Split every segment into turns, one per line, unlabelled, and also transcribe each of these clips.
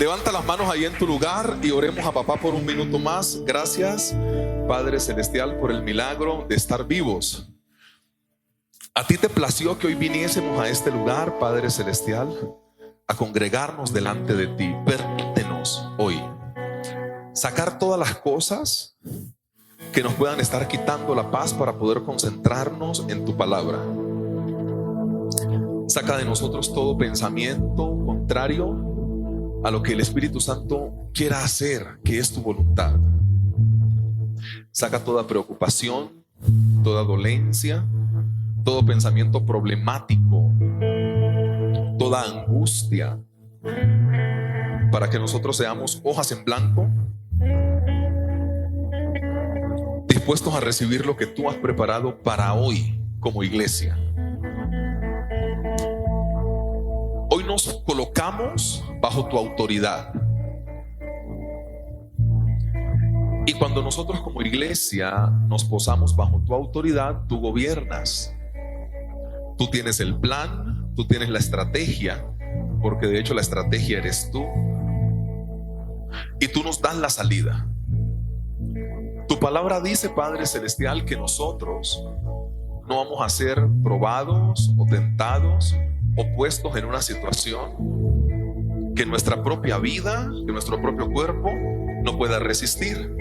Levanta las manos ahí en tu lugar y oremos a papá por un minuto más. Gracias, Padre Celestial, por el milagro de estar vivos. A ti te plació que hoy viniésemos a este lugar, Padre Celestial, a congregarnos delante de ti. Permítenos hoy sacar todas las cosas que nos puedan estar quitando la paz para poder concentrarnos en tu palabra. Saca de nosotros todo pensamiento contrario a lo que el Espíritu Santo quiera hacer, que es tu voluntad. Saca toda preocupación, toda dolencia, todo pensamiento problemático, toda angustia, para que nosotros seamos hojas en blanco, dispuestos a recibir lo que tú has preparado para hoy como iglesia. Hoy nos colocamos bajo tu autoridad. Y cuando nosotros como iglesia nos posamos bajo tu autoridad, tú gobiernas. Tú tienes el plan, tú tienes la estrategia, porque de hecho la estrategia eres tú. Y tú nos das la salida. Tu palabra dice, Padre Celestial, que nosotros no vamos a ser probados o tentados o puestos en una situación que nuestra propia vida, que nuestro propio cuerpo no pueda resistir.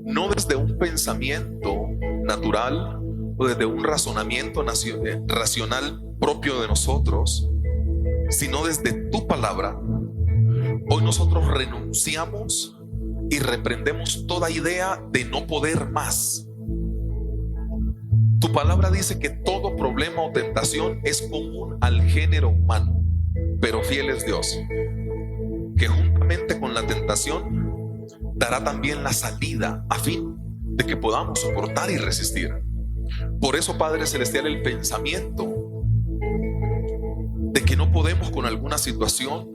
No desde un pensamiento natural o desde un razonamiento racional propio de nosotros, sino desde tu palabra. Hoy nosotros renunciamos y reprendemos toda idea de no poder más. Tu palabra dice que todo problema o tentación es común al género humano, pero fiel es Dios, que juntamente con la tentación dará también la salida a fin de que podamos soportar y resistir. Por eso, Padre Celestial, el pensamiento de que no podemos con alguna situación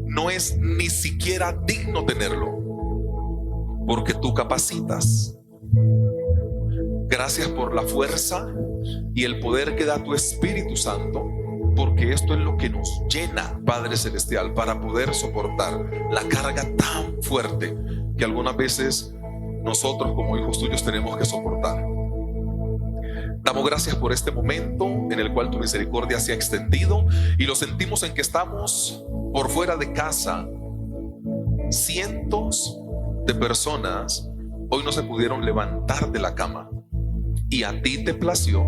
no es ni siquiera digno tenerlo, porque tú capacitas. Gracias por la fuerza y el poder que da tu Espíritu Santo, porque esto es lo que nos llena, Padre Celestial, para poder soportar la carga tan fuerte que algunas veces nosotros como hijos tuyos tenemos que soportar. Damos gracias por este momento en el cual tu misericordia se ha extendido y lo sentimos en que estamos por fuera de casa. Cientos de personas hoy no se pudieron levantar de la cama y a ti te plació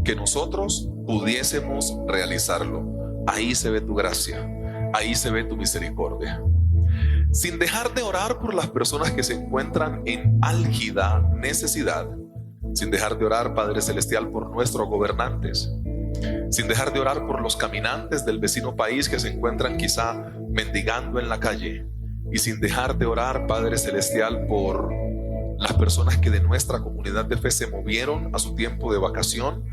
que nosotros pudiésemos realizarlo. Ahí se ve tu gracia, ahí se ve tu misericordia. Sin dejar de orar por las personas que se encuentran en álgida necesidad, sin dejar de orar, Padre Celestial, por nuestros gobernantes, sin dejar de orar por los caminantes del vecino país que se encuentran quizá mendigando en la calle, y sin dejar de orar, Padre Celestial, por las personas que de nuestra comunidad de fe se movieron a su tiempo de vacación.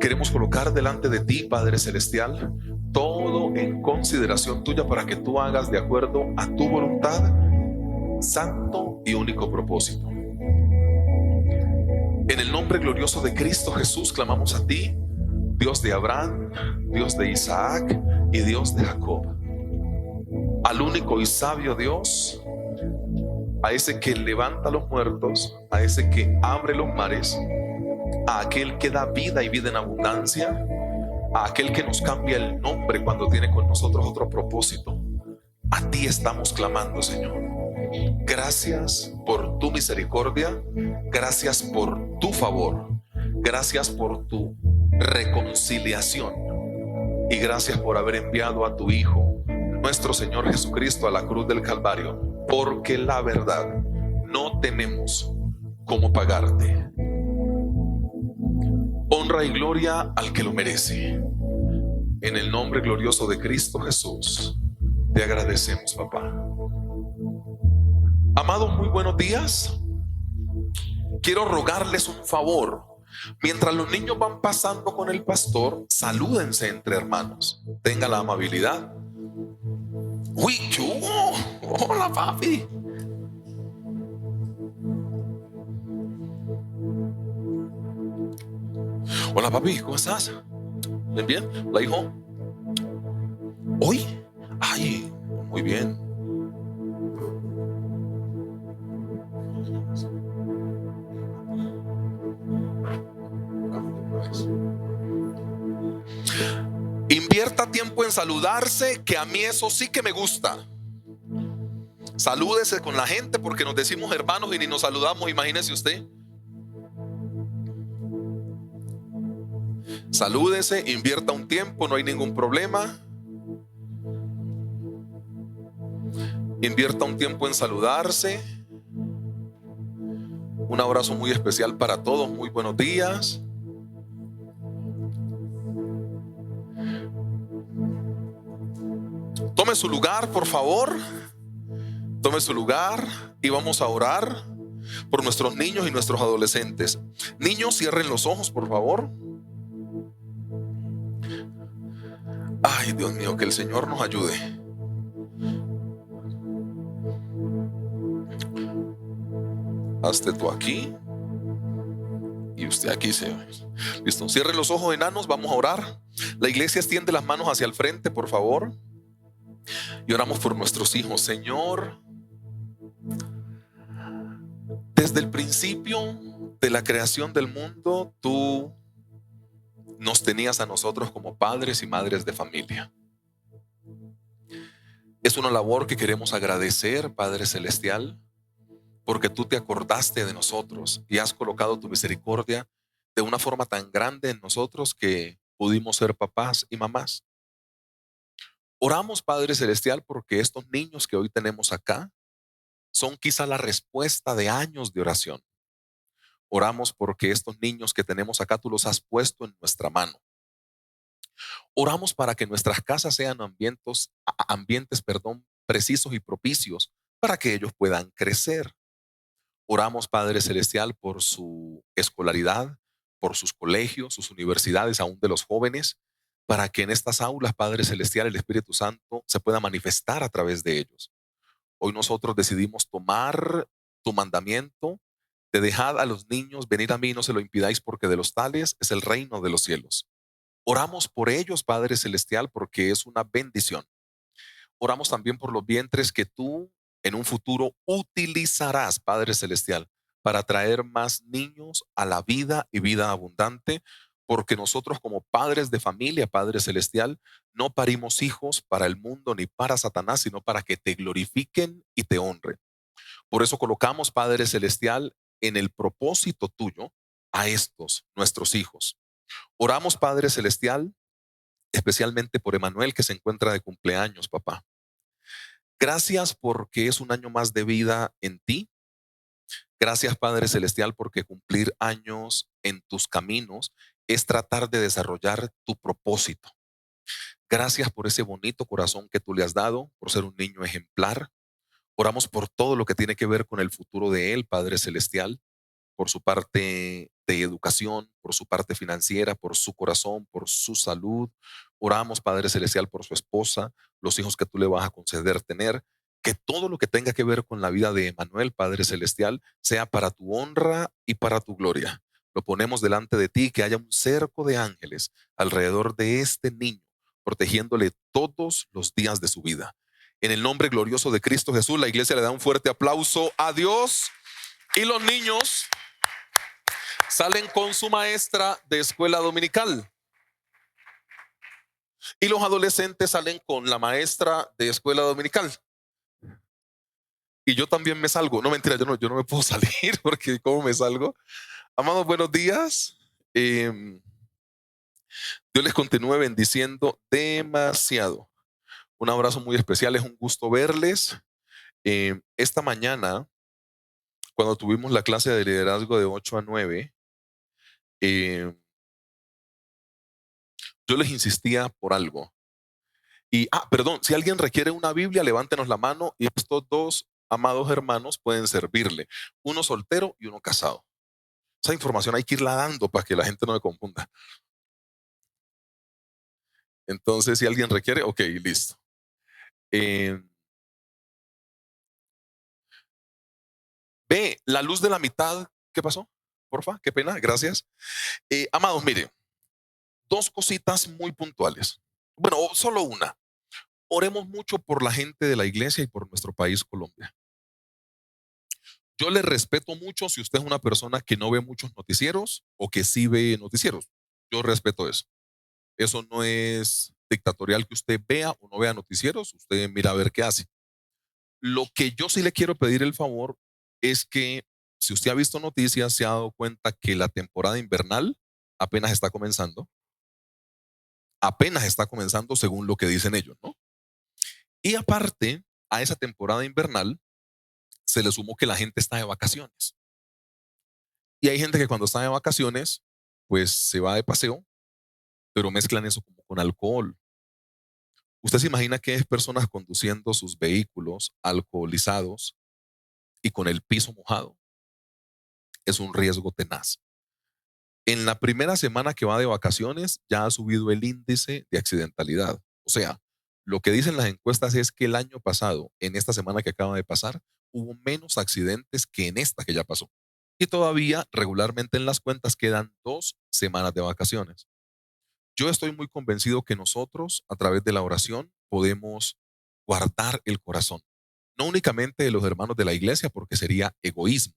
Queremos colocar delante de ti, Padre Celestial, todo en consideración tuya para que tú hagas de acuerdo a tu voluntad, santo y único propósito. En el nombre glorioso de Cristo Jesús clamamos a ti, Dios de Abraham, Dios de Isaac y Dios de Jacob, al único y sabio Dios, a ese que levanta a los muertos, a ese que abre los mares, a aquel que da vida y vida en abundancia, a aquel que nos cambia el nombre cuando tiene con nosotros otro propósito. A ti estamos clamando, Señor. Gracias por tu misericordia, gracias por tu favor, gracias por tu reconciliación y gracias por haber enviado a tu Hijo, nuestro Señor Jesucristo, a la cruz del Calvario, porque la verdad no tenemos cómo pagarte. Honra y gloria al que lo merece. En el nombre glorioso de Cristo Jesús te agradecemos, papá. Amados, muy buenos días. Quiero rogarles un favor. Mientras los niños van pasando con el pastor, salúdense entre hermanos. Tenga la amabilidad. Uy, Chugo. Hola, papi. Hola, papi, ¿cómo estás? ¿Bien, bien? ¿La hijo? Hoy Muy bien. Invierta tiempo en saludarse, que a mí eso sí que me gusta. Salúdese con la gente porque nos decimos hermanos y ni nos saludamos, imagínese usted. Salúdese, invierta un tiempo, no hay ningún problema. Invierta un tiempo en saludarse. Un abrazo muy especial para todos, muy buenos días. Tome su lugar, por favor. Tome su lugar y vamos a orar por nuestros niños y nuestros adolescentes. Niños, cierren los ojos, por favor. Ay, Dios mío, que el Señor nos ayude. Hazte tú aquí y usted aquí, Señor. Listo, cierren los ojos, enanos, vamos a orar. La iglesia extiende las manos hacia el frente, por favor. Y oramos por nuestros hijos. Señor, desde el principio de la creación del mundo, tú nos tenías a nosotros como padres y madres de familia. Es una labor que queremos agradecer, Padre Celestial, porque tú te acordaste de nosotros y has colocado tu misericordia de una forma tan grande en nosotros que pudimos ser papás y mamás. Oramos, Padre Celestial, porque estos niños que hoy tenemos acá son quizá la respuesta de años de oración. Oramos porque estos niños que tenemos acá tú los has puesto en nuestra mano. Oramos para que nuestras casas sean ambientes, precisos y propicios para que ellos puedan crecer. Oramos, Padre Celestial, por su escolaridad, por sus colegios, sus universidades, aún de los jóvenes, para que en estas aulas, Padre Celestial, el Espíritu Santo se pueda manifestar a través de ellos. Hoy nosotros decidimos tomar tu mandamiento de dejad a los niños venir a mí y no se lo impidáis porque de los tales es el reino de los cielos. Oramos por ellos, Padre Celestial, porque es una bendición. Oramos también por los vientres que tú en un futuro utilizarás, Padre Celestial, para traer más niños a la vida y vida abundante, porque nosotros como padres de familia, Padre Celestial, no parimos hijos para el mundo ni para Satanás, sino para que te glorifiquen y te honren. Por eso colocamos, Padre Celestial, en el propósito tuyo a estos, nuestros hijos. Oramos, Padre Celestial, especialmente por Emanuel, que se encuentra de cumpleaños, papá. Gracias porque es un año más de vida en ti. Gracias, Padre Celestial, porque cumplir años en tus caminos es tratar de desarrollar tu propósito. Gracias por ese bonito corazón que tú le has dado, por ser un niño ejemplar. Oramos por todo lo que tiene que ver con el futuro de él, Padre Celestial, por su parte de educación, por su parte financiera, por su corazón, por su salud. Oramos, Padre Celestial, por su esposa, los hijos que tú le vas a conceder tener. Que todo lo que tenga que ver con la vida de Emanuel, Padre Celestial, sea para tu honra y para tu gloria. Lo ponemos delante de ti, que haya un cerco de ángeles alrededor de este niño, protegiéndole todos los días de su vida. En el nombre glorioso de Cristo Jesús, la iglesia le da un fuerte aplauso a Dios. Y los niños salen con su maestra de escuela dominical. Y los adolescentes salen con la maestra de escuela dominical. Y yo también me salgo. No, mentira, yo no me puedo salir porque ¿cómo me salgo? Amados, buenos días. Dios les continúe bendiciendo demasiado. Un abrazo muy especial, es un gusto verles. Esta mañana, cuando tuvimos la clase de liderazgo de 8 a 9, yo les insistía por algo. Y, perdón, si alguien requiere una Biblia, levántenos la mano y estos dos amados hermanos pueden servirle. Uno soltero y uno casado. Esa información hay que irla dando para que la gente no me confunda. Entonces, si alguien requiere, ok, listo. Ve, la luz de la mitad, ¿qué pasó? Porfa, qué pena, gracias. Amados, mire, dos cositas muy puntuales. Bueno, solo una. Oremos mucho por la gente de la iglesia y por nuestro país, Colombia. Yo le respeto mucho si usted es una persona que no ve muchos noticieros o que sí ve noticieros. Yo respeto eso. Eso no es dictatorial que usted vea o no vea noticieros. Usted mira a ver qué hace. Lo que yo sí le quiero pedir el favor es que si usted ha visto noticias, se ha dado cuenta que la temporada invernal apenas está comenzando. Apenas está comenzando según lo que dicen ellos, ¿no? Y aparte, a esa temporada invernal se le sumó que la gente está de vacaciones. Y hay gente que cuando está de vacaciones, pues se va de paseo, pero mezclan eso como con alcohol. Usted se imagina que es personas conduciendo sus vehículos alcoholizados y con el piso mojado. Es un riesgo tenaz. En la primera semana que va de vacaciones ya ha subido el índice de accidentalidad. O sea, lo que dicen las encuestas es que el año pasado, en esta semana que acaba de pasar, hubo menos accidentes que en esta que ya pasó. Y todavía regularmente en las cuentas quedan 2 semanas de vacaciones. Yo estoy muy convencido que nosotros, a través de la oración, podemos guardar el corazón. No únicamente de los hermanos de la iglesia, porque sería egoísmo.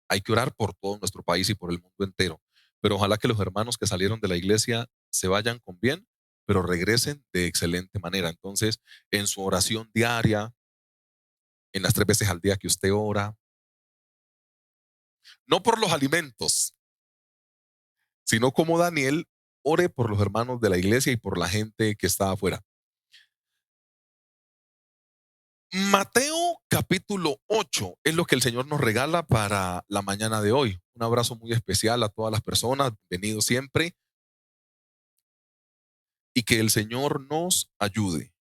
Hay que orar por todo nuestro país y por el mundo entero. Pero ojalá que los hermanos que salieron de la iglesia se vayan con bien, pero regresen de excelente manera. Entonces, en su oración diaria, en las 3 veces al día que usted ora, no por los alimentos, sino como Daniel, ore por los hermanos de la iglesia y por la gente que está afuera. Mateo capítulo 8 es lo que el Señor nos regala para la mañana de hoy. Un abrazo muy especial a todas las personas, bienvenidos siempre, y que el Señor nos ayude.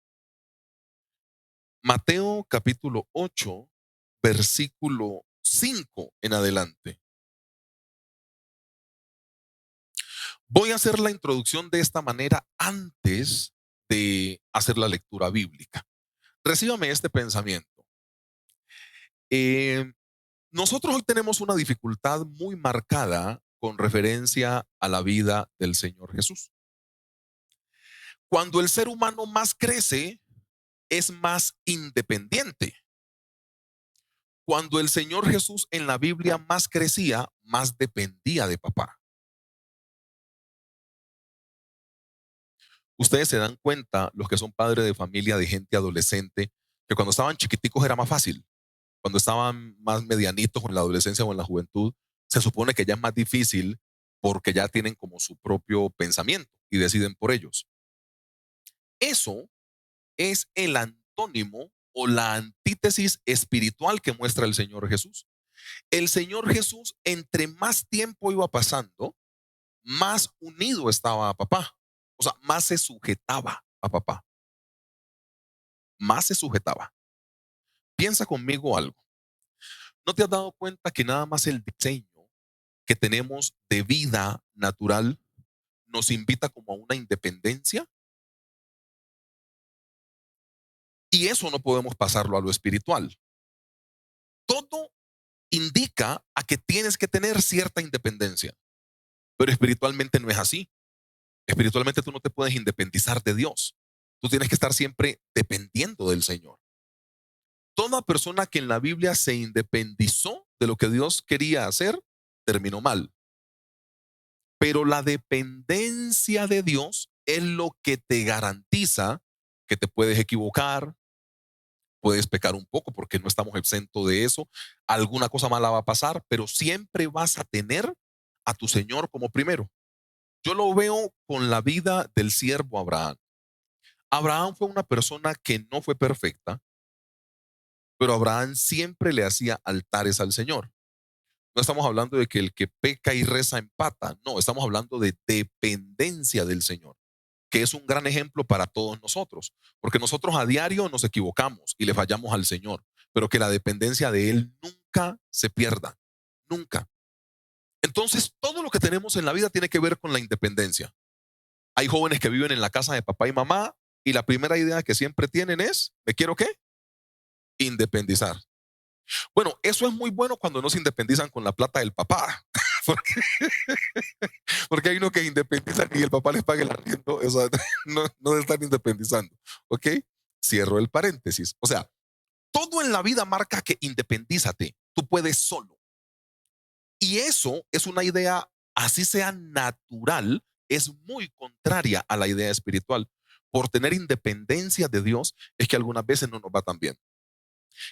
Mateo capítulo 8, versículo 5 en adelante. Voy a hacer la introducción de esta manera antes de hacer la lectura bíblica. Recíbame este pensamiento. Eh, Nosotros hoy tenemos una dificultad muy marcada con referencia a la vida del Señor Jesús. Cuando el ser humano más crece, es más independiente. Cuando el Señor Jesús en la Biblia más crecía, más dependía de papá. Ustedes se dan cuenta, los que son padres de familia, de gente adolescente, que cuando estaban chiquiticos era más fácil. Cuando estaban más medianitos en la adolescencia o en la juventud, se supone que ya es más difícil porque ya tienen como su propio pensamiento y deciden por ellos. Eso es el antónimo o la antítesis espiritual que muestra el Señor Jesús. El Señor Jesús, entre más tiempo iba pasando, más unido estaba a papá. O sea, más se sujetaba a papá. Más se sujetaba. Piensa conmigo algo. ¿No te has dado cuenta que nada más el diseño que tenemos de vida natural nos invita como a una independencia? Y eso no podemos pasarlo a lo espiritual. Todo indica a que tienes que tener cierta independencia, pero espiritualmente no es así. Espiritualmente tú no te puedes independizar de Dios. Tú tienes que estar siempre dependiendo del Señor. Toda persona que en la Biblia se independizó de lo que Dios quería hacer, terminó mal. Pero la dependencia de Dios es lo que te garantiza que te puedes equivocar, puedes pecar un poco porque no estamos exentos de eso. Alguna cosa mala va a pasar, pero siempre vas a tener a tu Señor como primero. Yo lo veo con la vida del siervo Abraham. Abraham fue una persona que no fue perfecta, pero Abraham siempre le hacía altares al Señor. No estamos hablando de que el que peca y reza empata, no, estamos hablando de dependencia del Señor, que es un gran ejemplo para todos nosotros, porque nosotros a diario nos equivocamos y le fallamos al Señor, pero que la dependencia de Él nunca se pierda, nunca. Entonces, todo lo que tenemos en la vida tiene que ver con la independencia. Hay jóvenes que viven en la casa de papá y mamá y la primera idea que siempre tienen es, ¿me quiero qué? Independizar. Bueno, eso es muy bueno cuando no se independizan con la plata del papá, porque, porque hay uno que independizan y el papá les paga el arriendo, o sea, no se están independizando, ¿ok? Cierro el paréntesis. O sea, todo en la vida marca que independízate, tú puedes solo. Y eso es una idea, así sea natural, es muy contraria a la idea espiritual. Por tener independencia de Dios es que algunas veces no nos va tan bien.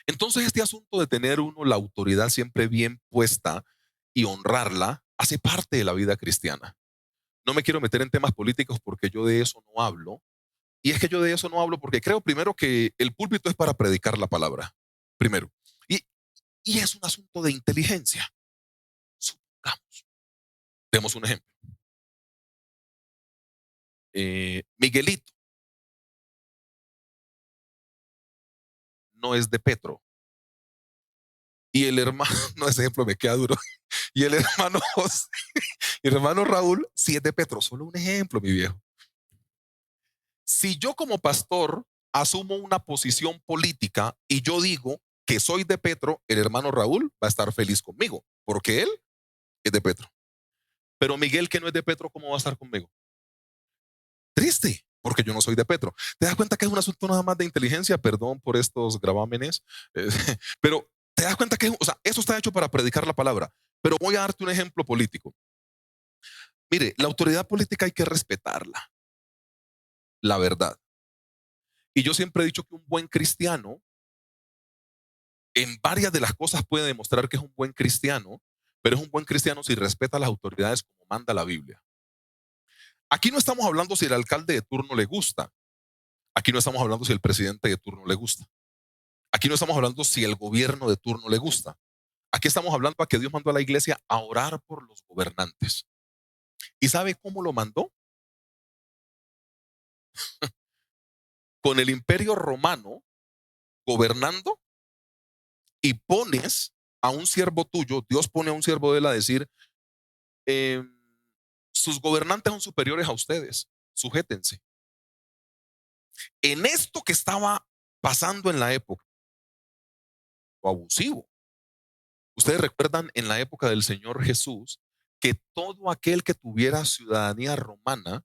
Entonces este asunto de tener uno la autoridad siempre bien puesta y honrarla hace parte de la vida cristiana. No me quiero meter en temas políticos porque yo de eso no hablo. Y es que yo de eso no hablo porque creo primero que el púlpito es para predicar la palabra. Primero. Y, y es un asunto de inteligencia. Supongamos. Demos un ejemplo. Miguelito no es de Petro. Y el hermano, no, ese ejemplo me queda duro. Y el hermano José, el hermano Raúl sí es de Petro. Solo un ejemplo, mi viejo. Si yo como pastor asumo una posición política y yo digo que soy de Petro, el hermano Raúl va a estar feliz conmigo, porque él es de Petro. Pero Miguel, que no es de Petro, ¿cómo va a estar conmigo? Triste, porque yo no soy de Petro. ¿Te das cuenta que es un asunto nada más de inteligencia? Perdón por estos gravámenes, eh, pero te das cuenta que, o sea, eso está hecho para predicar la palabra. Pero voy a darte un ejemplo político. Mire, la autoridad política hay que respetarla, la verdad. Y yo siempre he dicho que un buen cristiano, en varias de las cosas puede demostrar que es un buen cristiano, pero es un buen cristiano si respeta a las autoridades como manda la Biblia. Aquí no estamos hablando si el alcalde de turno le gusta. Aquí no estamos hablando si el presidente de turno le gusta. Aquí no estamos hablando si el gobierno de turno le gusta. Aquí estamos hablando a que Dios mandó a la iglesia a orar por los gobernantes. ¿Y sabe cómo lo mandó? Con el imperio romano gobernando, y pones a un siervo tuyo, Dios pone a un siervo de él a decir, eh, sus gobernantes son superiores a ustedes, sujétense. En esto que estaba pasando en la época, o abusivo. Ustedes recuerdan en la época del Señor Jesús que todo aquel que tuviera ciudadanía romana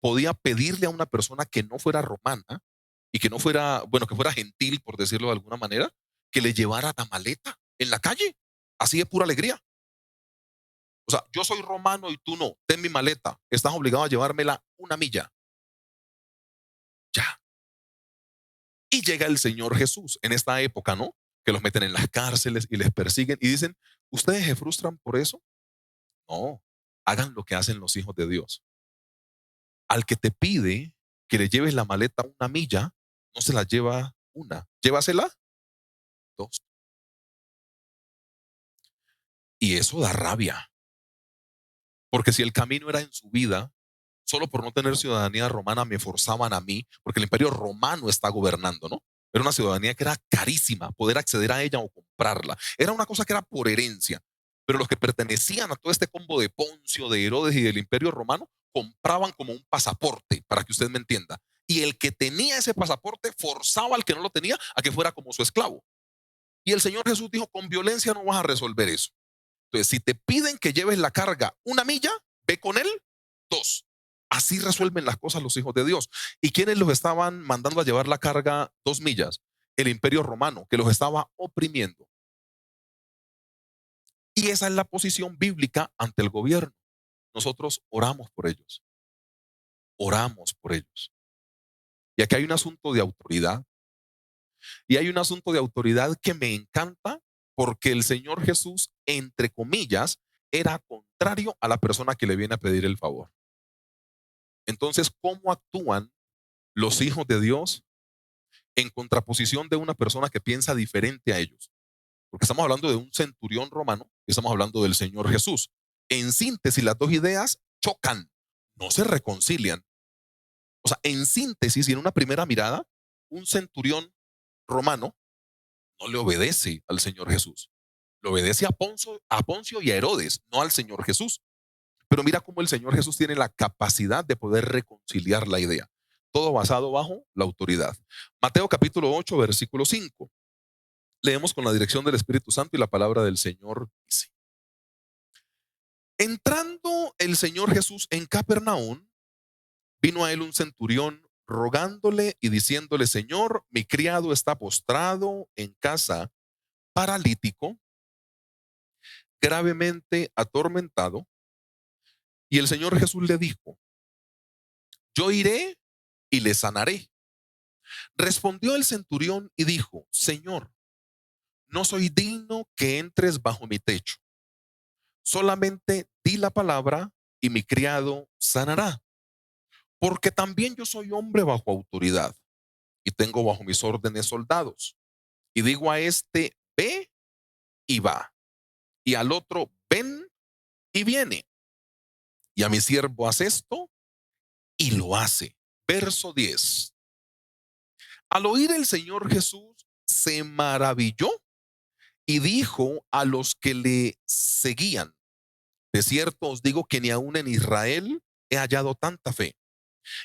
podía pedirle a una persona que no fuera romana y que no fuera, bueno, que fuera gentil, por decirlo de alguna manera, que le llevara la maleta en la calle, así de pura alegría. O sea, yo soy romano y tú no, ten mi maleta, estás obligado a llevármela una milla. Ya. Y llega el Señor Jesús en esta época, ¿no? Que los meten en las cárceles y les persiguen y dicen, ¿ustedes se frustran por eso? No, hagan lo que hacen los hijos de Dios. Al que te pide que le lleves la maleta una milla, no se la lleva una, llévasela dos. Y eso da rabia, porque si el camino era en su vida, solo por no tener ciudadanía romana me forzaban a mí, porque el imperio romano está gobernando, ¿no? Era una ciudadanía que era carísima, poder acceder a ella o comprarla. Era una cosa que era por herencia. Pero los que pertenecían a todo este combo de Poncio, de Herodes y del imperio romano, compraban como un pasaporte, para que usted me entienda. Y el que tenía ese pasaporte forzaba al que no lo tenía a que fuera como su esclavo. Y el Señor Jesús dijo, con violencia no vas a resolver eso. Entonces, si te piden que lleves la carga una milla, ve con él dos. Así resuelven las cosas los hijos de Dios. ¿Y quiénes los estaban mandando a llevar la carga 2 millas? El imperio romano, que los estaba oprimiendo. Y esa es la posición bíblica ante el gobierno. Nosotros oramos por ellos. Oramos por ellos. Y aquí hay un asunto de autoridad. Y hay un asunto de autoridad que me encanta porque el Señor Jesús, entre comillas, era contrario a la persona que le viene a pedir el favor. Entonces, ¿cómo actúan los hijos de Dios en contraposición de una persona que piensa diferente a ellos? Porque estamos hablando de un centurión romano y estamos hablando del Señor Jesús. En síntesis, las dos ideas chocan, no se reconcilian. O sea, en síntesis y en una primera mirada, un centurión romano no le obedece al Señor Jesús. Le obedece a Poncio y a Herodes, no al Señor Jesús. Pero mira cómo el Señor Jesús tiene la capacidad de poder reconciliar la idea. Todo basado bajo la autoridad. Mateo capítulo 8, versículo 5. Leemos con la dirección del Espíritu Santo y la palabra del Señor dice. Entrando el Señor Jesús en Capernaum, vino a él un centurión rogándole y diciéndole: Señor, mi criado está postrado en casa, paralítico, gravemente atormentado. Y el Señor Jesús le dijo: yo iré y le sanaré. Respondió el centurión y dijo: Señor, no soy digno que entres bajo mi techo. Solamente di la palabra y mi criado sanará. Porque también yo soy hombre bajo autoridad y tengo bajo mis órdenes soldados. Y digo a este: ve, y va. Y al otro: ven, y viene. Y a mi siervo: haz esto, y lo hace. Verso 10. Al oír el Señor Jesús se maravilló y dijo a los que le seguían: de cierto os digo que ni aun en Israel he hallado tanta fe.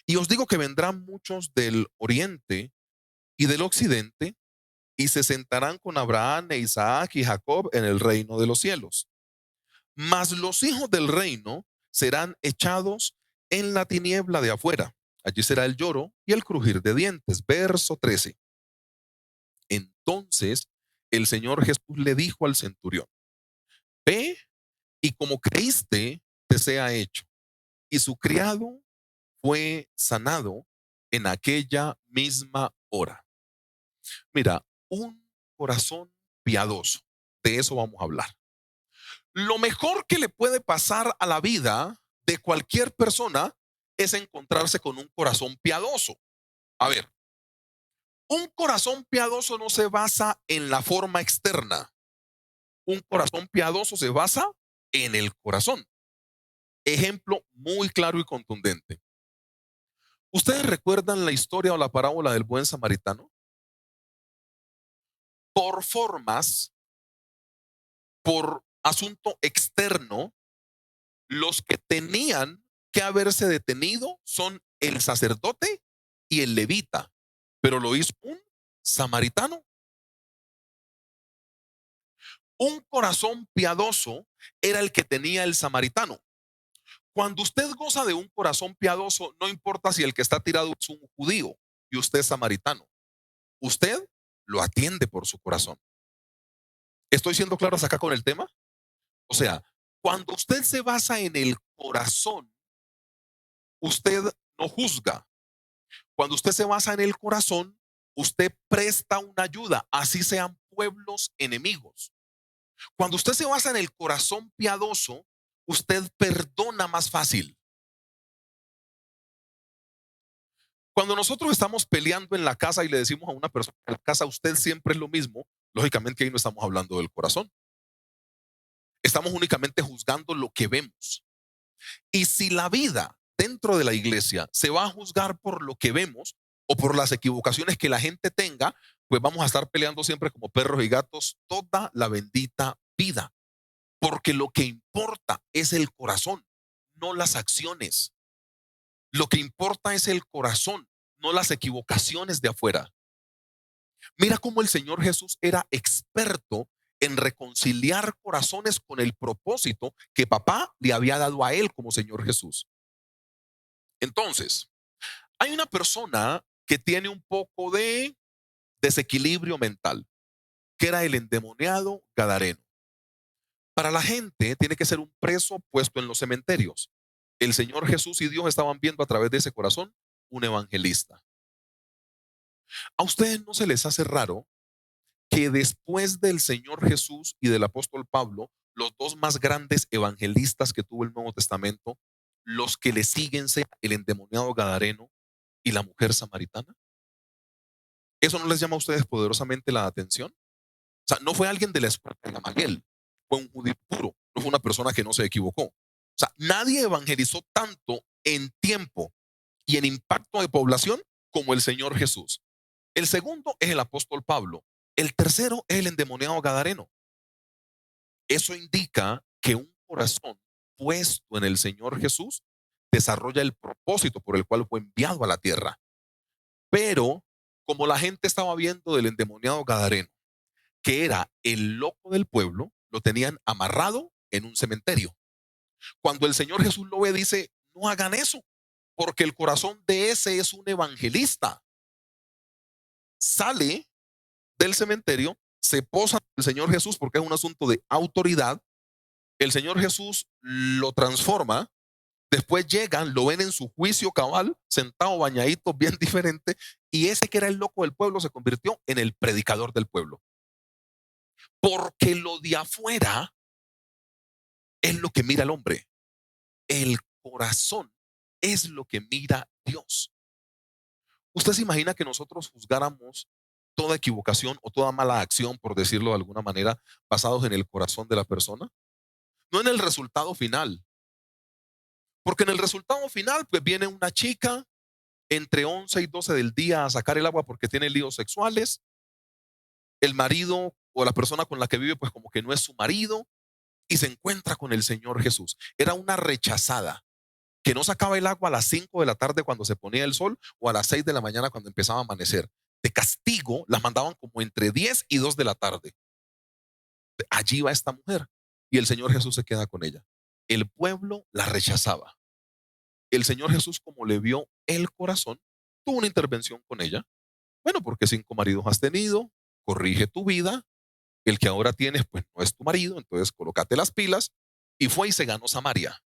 Y os digo que vendrán muchos del oriente y del occidente y se sentarán con Abraham e Isaac y Jacob en el reino de los cielos. Mas los hijos del reino serán echados en la tiniebla de afuera. Allí será el lloro y el crujir de dientes. Verso 13. Entonces el Señor Jesús le dijo al centurión: ve, y como creíste, te sea hecho. Y su criado fue sanado en aquella misma hora. Mira, un corazón piadoso. De eso vamos a hablar. Lo mejor que le puede pasar a la vida de cualquier persona es encontrarse con un corazón piadoso. A ver, un corazón piadoso no se basa en la forma externa. Un corazón piadoso se basa en el corazón. Ejemplo muy claro y contundente. ¿Ustedes recuerdan la historia o la parábola del buen samaritano? Por formas, por asunto externo, los que tenían que haberse detenido son el sacerdote y el levita, pero lo hizo un samaritano. Un corazón piadoso era el que tenía el samaritano. Cuando usted goza de un corazón piadoso, no importa si el que está tirado es un judío y usted es samaritano, usted lo atiende por su corazón. ¿Estoy siendo claro hasta acá con el tema? O sea, cuando usted se basa en el corazón, usted no juzga. Cuando usted se basa en el corazón, usted presta una ayuda, así sean pueblos enemigos. Cuando usted se basa en el corazón piadoso, usted perdona más fácil. Cuando nosotros estamos peleando en la casa y le decimos a una persona en la casa: usted siempre es lo mismo, lógicamente ahí no estamos hablando del corazón. Estamos únicamente juzgando lo que vemos. Y si la vida dentro de la iglesia se va a juzgar por lo que vemos o por las equivocaciones que la gente tenga, pues vamos a estar peleando siempre como perros y gatos toda la bendita vida. Porque lo que importa es el corazón, no las acciones. Lo que importa es el corazón, no las equivocaciones de afuera. Mira cómo el Señor Jesús era experto en reconciliar corazones con el propósito que papá le había dado a él como Señor Jesús. Entonces, hay una persona que tiene un poco de desequilibrio mental, que era el endemoniado gadareno. Para la gente tiene que ser un preso puesto en los cementerios. El Señor Jesús y Dios estaban viendo a través de ese corazón un evangelista. ¿A ustedes no se les hace raro que después del Señor Jesús y del apóstol Pablo, los dos más grandes evangelistas que tuvo el Nuevo Testamento, los que le siguen sean el endemoniado gadareno y la mujer samaritana? ¿Eso no les llama a ustedes poderosamente la atención? O sea, no fue alguien de la escuela de Gamaliel, fue un judío puro, no fue una persona que no se equivocó. O sea, nadie evangelizó tanto en tiempo y en impacto de población como el Señor Jesús. El segundo es el apóstol Pablo. El tercero es el endemoniado gadareno. Eso indica que un corazón puesto en el Señor Jesús desarrolla el propósito por el cual fue enviado a la tierra. Pero como la gente estaba viendo del endemoniado gadareno, que era el loco del pueblo, lo tenían amarrado en un cementerio. Cuando el Señor Jesús lo ve, dice: no hagan eso. porque el corazón de ese es un evangelista. Sale del cementerio, se posa el Señor Jesús porque es un asunto de autoridad. El Señor Jesús lo transforma. Después llegan, lo ven en su juicio cabal, sentado, bañadito, bien diferente. Y ese que era el loco del pueblo se convirtió en el predicador del pueblo. Porque lo de afuera es lo que mira el hombre. El corazón es lo que mira Dios. ¿Usted se imagina que nosotros juzgáramos toda equivocación o toda mala acción, por decirlo de alguna manera, basados en el corazón de la persona? No en el resultado final. Porque en el resultado final, pues viene una chica entre 11 y 12 del día a sacar el agua porque tiene líos sexuales. El marido o la persona con la que vive, pues como que no es su marido, y se encuentra con el Señor Jesús. Era una rechazada que no sacaba el agua a las 5 de la tarde cuando se ponía el sol o a las 6 de la mañana cuando empezaba a amanecer. De castigo las mandaban como entre 10 y 2 de la tarde. Allí va esta mujer y el Señor Jesús se queda con ella. El pueblo la rechazaba. El Señor Jesús, como le vio el corazón, tuvo una intervención con ella. Bueno, porque 5 maridos has tenido, corrige tu vida. El que ahora tienes, pues no es tu marido, entonces colócate las pilas. Y fue y se ganó Samaria.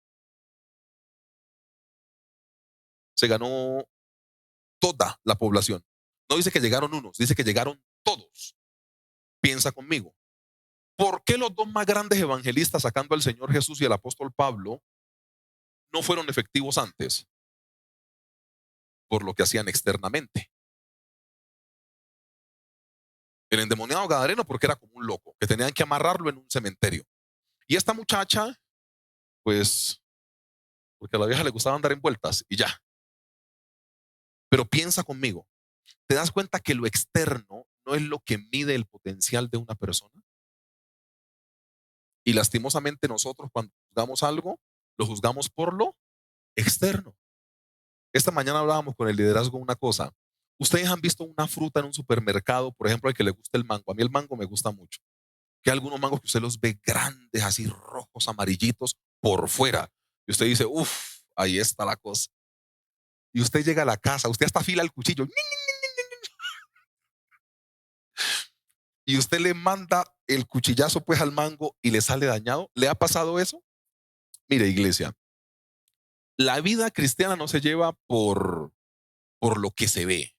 Se ganó toda la población. No dice que llegaron unos, dice que llegaron todos. Piensa conmigo. ¿Por qué los dos más grandes evangelistas, sacando al Señor Jesús y al apóstol Pablo, no fueron efectivos antes? Por lo que hacían externamente. El endemoniado gadareno porque era como un loco, que tenían que amarrarlo en un cementerio. Y esta muchacha, pues, porque a la vieja le gustaba andar en vueltas y ya. Pero piensa conmigo, ¿te das cuenta que lo externo no es lo que mide el potencial de una persona? Y lastimosamente nosotros cuando juzgamos algo, lo juzgamos por lo externo. Esta mañana hablábamos con el liderazgo una cosa. Ustedes han visto una fruta en un supermercado, por ejemplo, al que le gusta el mango. A mí el mango me gusta mucho. Que hay algunos mangos que usted los ve grandes, así rojos, amarillitos, por fuera. Y usted dice, uff, ahí está la cosa. Y usted llega a la casa, usted hasta afila el cuchillo. Y usted le manda el cuchillazo pues al mango y le sale dañado. ¿Le ha pasado eso? Mire, iglesia, la vida cristiana no se lleva por lo que se ve.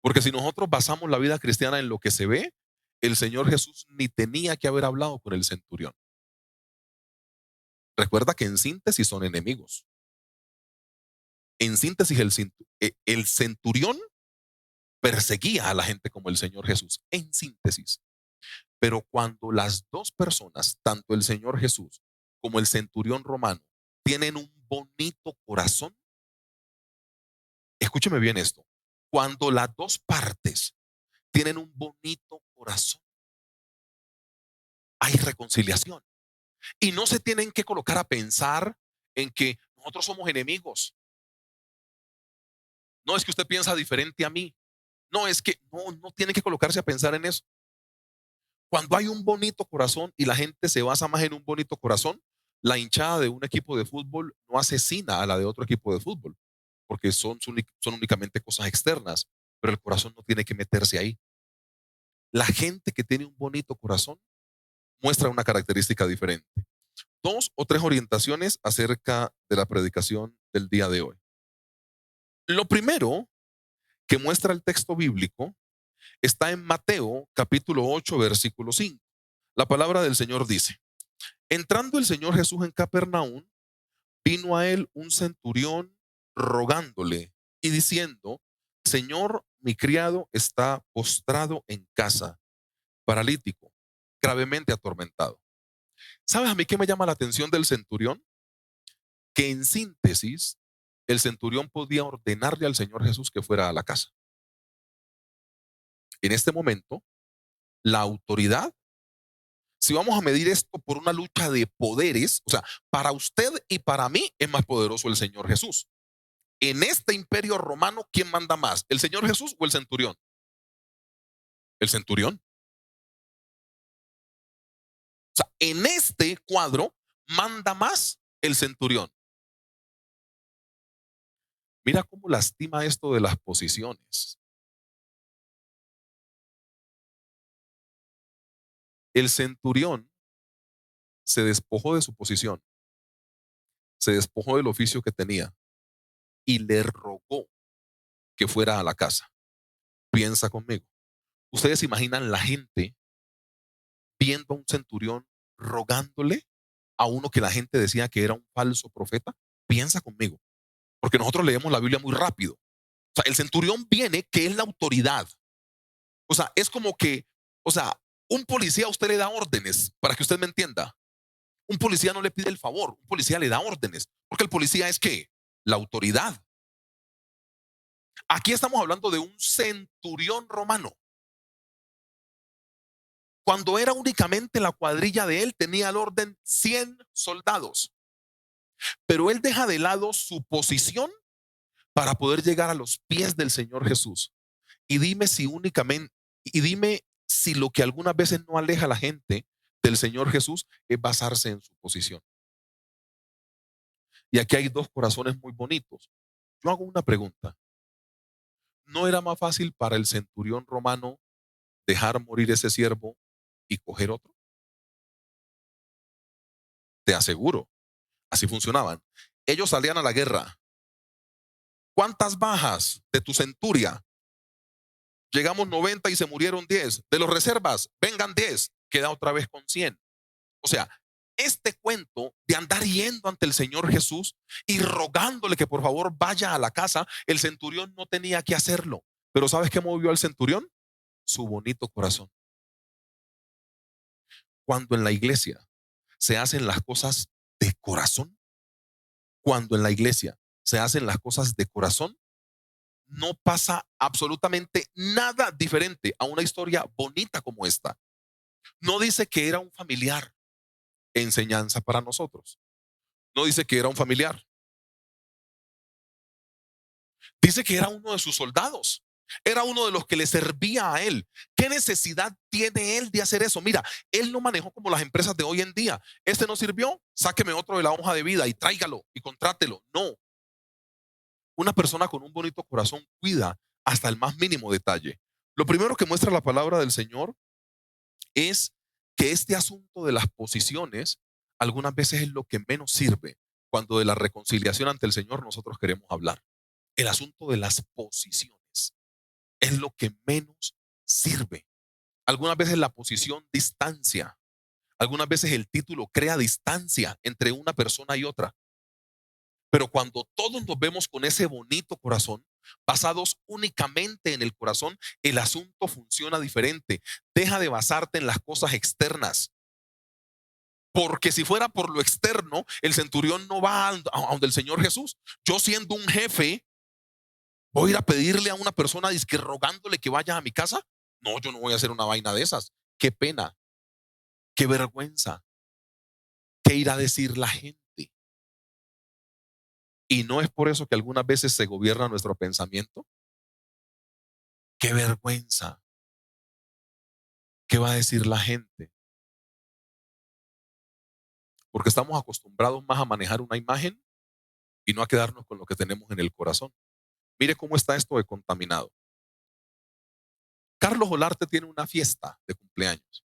Porque si nosotros basamos la vida cristiana en lo que se ve, el Señor Jesús ni tenía que haber hablado con el centurión. Recuerda que en síntesis son enemigos. En síntesis, el centurión perseguía a la gente como el Señor Jesús. En síntesis. Pero cuando las dos personas, tanto el Señor Jesús como el centurión romano, tienen un bonito corazón, escúcheme bien esto, cuando las dos partes tienen un bonito corazón, hay reconciliación. Y no se tienen que colocar a pensar en que nosotros somos enemigos. No es que usted piensa diferente a mí. No es que no tiene que colocarse a pensar en eso. Cuando hay un bonito corazón y la gente se basa más en un bonito corazón, la hinchada de un equipo de fútbol no asesina a la de otro equipo de fútbol, porque son únicamente cosas externas, pero el corazón no tiene que meterse ahí. La gente que tiene un bonito corazón muestra una característica diferente. 2 o 3 orientaciones acerca de la predicación del día de hoy. Lo primero que muestra el texto bíblico está en Mateo capítulo 8, versículo 5. La palabra del Señor dice: entrando el Señor Jesús en Capernaum, vino a él un centurión rogándole y diciendo: Señor, mi criado está postrado en casa, paralítico, gravemente atormentado. ¿Sabes a mí qué me llama la atención del centurión? Que en síntesis, el centurión podía ordenarle al Señor Jesús que fuera a la casa. En este momento, la autoridad, si vamos a medir esto por una lucha de poderes, o sea, para usted y para mí es más poderoso el Señor Jesús. En este imperio romano, ¿quién manda más? ¿El Señor Jesús o el centurión? El centurión. O sea, en este cuadro manda más el centurión. Mira cómo lastima esto de las posiciones. El centurión se despojó de su posición, se despojó del oficio que tenía y le rogó que fuera a la casa. Piensa conmigo. ¿Ustedes imaginan la gente viendo a un centurión rogándole a uno que la gente decía que era un falso profeta? Piensa conmigo, porque nosotros leemos la Biblia muy rápido. O sea, el centurión viene, que es la autoridad. O sea, es como que, o sea, un policía a usted le da órdenes, para que usted me entienda. Un policía no le pide el favor, un policía le da órdenes, porque el policía es ¿qué? La autoridad. Aquí estamos hablando de un centurión romano. Cuando era únicamente la cuadrilla de él, tenía al orden 100 soldados. Pero él deja de lado su posición para poder llegar a los pies del Señor Jesús. Y dime si únicamente, y dime si lo que algunas veces no aleja a la gente del Señor Jesús es basarse en su posición. Y aquí hay dos corazones muy bonitos. Yo hago una pregunta. ¿No era más fácil para el centurión romano dejar morir ese siervo y coger otro? Te aseguro, así funcionaban. Ellos salían a la guerra. ¿Cuántas bajas de tu centuria? Llegamos 90 y se murieron 10. De los reservas, vengan 10. Queda otra vez con 100. O sea, este cuento de andar yendo ante el Señor Jesús y rogándole que por favor vaya a la casa, el centurión no tenía que hacerlo. Pero ¿sabes qué movió al centurión? Su bonito corazón. Cuando en la iglesia se hacen las cosas de corazón, cuando en la iglesia se hacen las cosas de corazón, no pasa absolutamente nada diferente a una historia bonita como esta. No dice que era un familiar, enseñanza para nosotros. No dice que era un familiar. Dice que era uno de sus soldados. Era uno de los que le servía a él. ¿Qué necesidad tiene él de hacer eso? Mira, él no manejó como las empresas de hoy en día. Este no sirvió, sáqueme otro de la hoja de vida y tráigalo y contrátelo. No. Una persona con un bonito corazón cuida hasta el más mínimo detalle. Lo primero que muestra la palabra del Señor es que este asunto de las posiciones algunas veces es lo que menos sirve cuando de la reconciliación ante el Señor nosotros queremos hablar. El asunto de las posiciones es lo que menos sirve. Algunas veces la posición distancia. Algunas veces el título crea distancia entre una persona y otra. Pero cuando todos nos vemos con ese bonito corazón, basados únicamente en el corazón, el asunto funciona diferente. Deja de basarte en las cosas externas. Porque si fuera por lo externo, el centurión no va a donde el Señor Jesús. Yo siendo un jefe, voy a ir a pedirle a una persona dizque rogándole que vaya a mi casa. No, yo no voy a hacer una vaina de esas. Qué pena, qué vergüenza, qué irá a decir la gente. Y no es por eso que algunas veces se gobierna nuestro pensamiento. Qué vergüenza, qué va a decir la gente. Porque estamos acostumbrados más a manejar una imagen y no a quedarnos con lo que tenemos en el corazón. Mire cómo está esto de contaminado. Carlos Olarte tiene una fiesta de cumpleaños.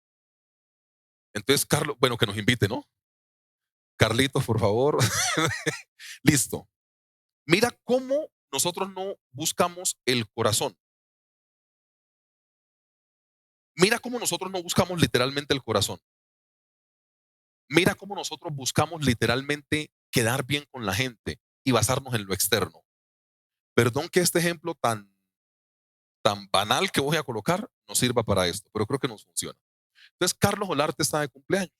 Entonces, Carlos, bueno, que nos invite, ¿no? Carlitos, por favor. Listo. Mira cómo nosotros no buscamos el corazón. Mira cómo nosotros no buscamos literalmente el corazón. Mira cómo nosotros buscamos literalmente quedar bien con la gente y basarnos en lo externo. Perdón que este ejemplo tan banal que voy a colocar no sirva para esto, pero creo que nos funciona. Entonces, Carlos Olarte está de cumpleaños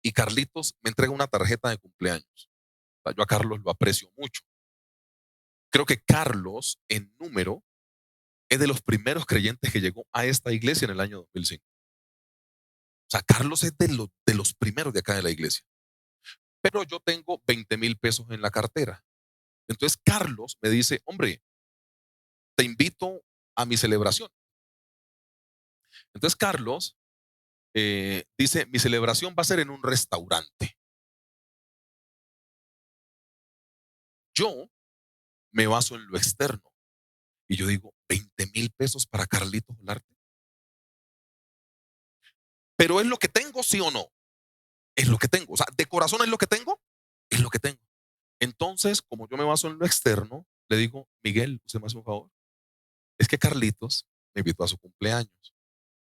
y Carlitos me entrega una tarjeta de cumpleaños. O sea, yo a Carlos lo aprecio mucho. Creo que Carlos, en número, es de los primeros creyentes que llegó a esta iglesia en el año 2005. O sea, Carlos es de los primeros de acá de la iglesia. Pero yo tengo 20,000 pesos en la cartera. Entonces, Carlos me dice, hombre, te invito a mi celebración. Entonces, Carlos dice, mi celebración va a ser en un restaurante. Yo me baso en lo externo. Y yo digo, 20,000 pesos para Carlitos Olarte. Pero es lo que tengo, sí o no. Es lo que tengo. O sea, de corazón es lo que tengo, es lo que tengo. Entonces, como yo me baso en lo externo, le digo, Miguel, usted me hace un favor. Es que Carlitos me invitó a su cumpleaños.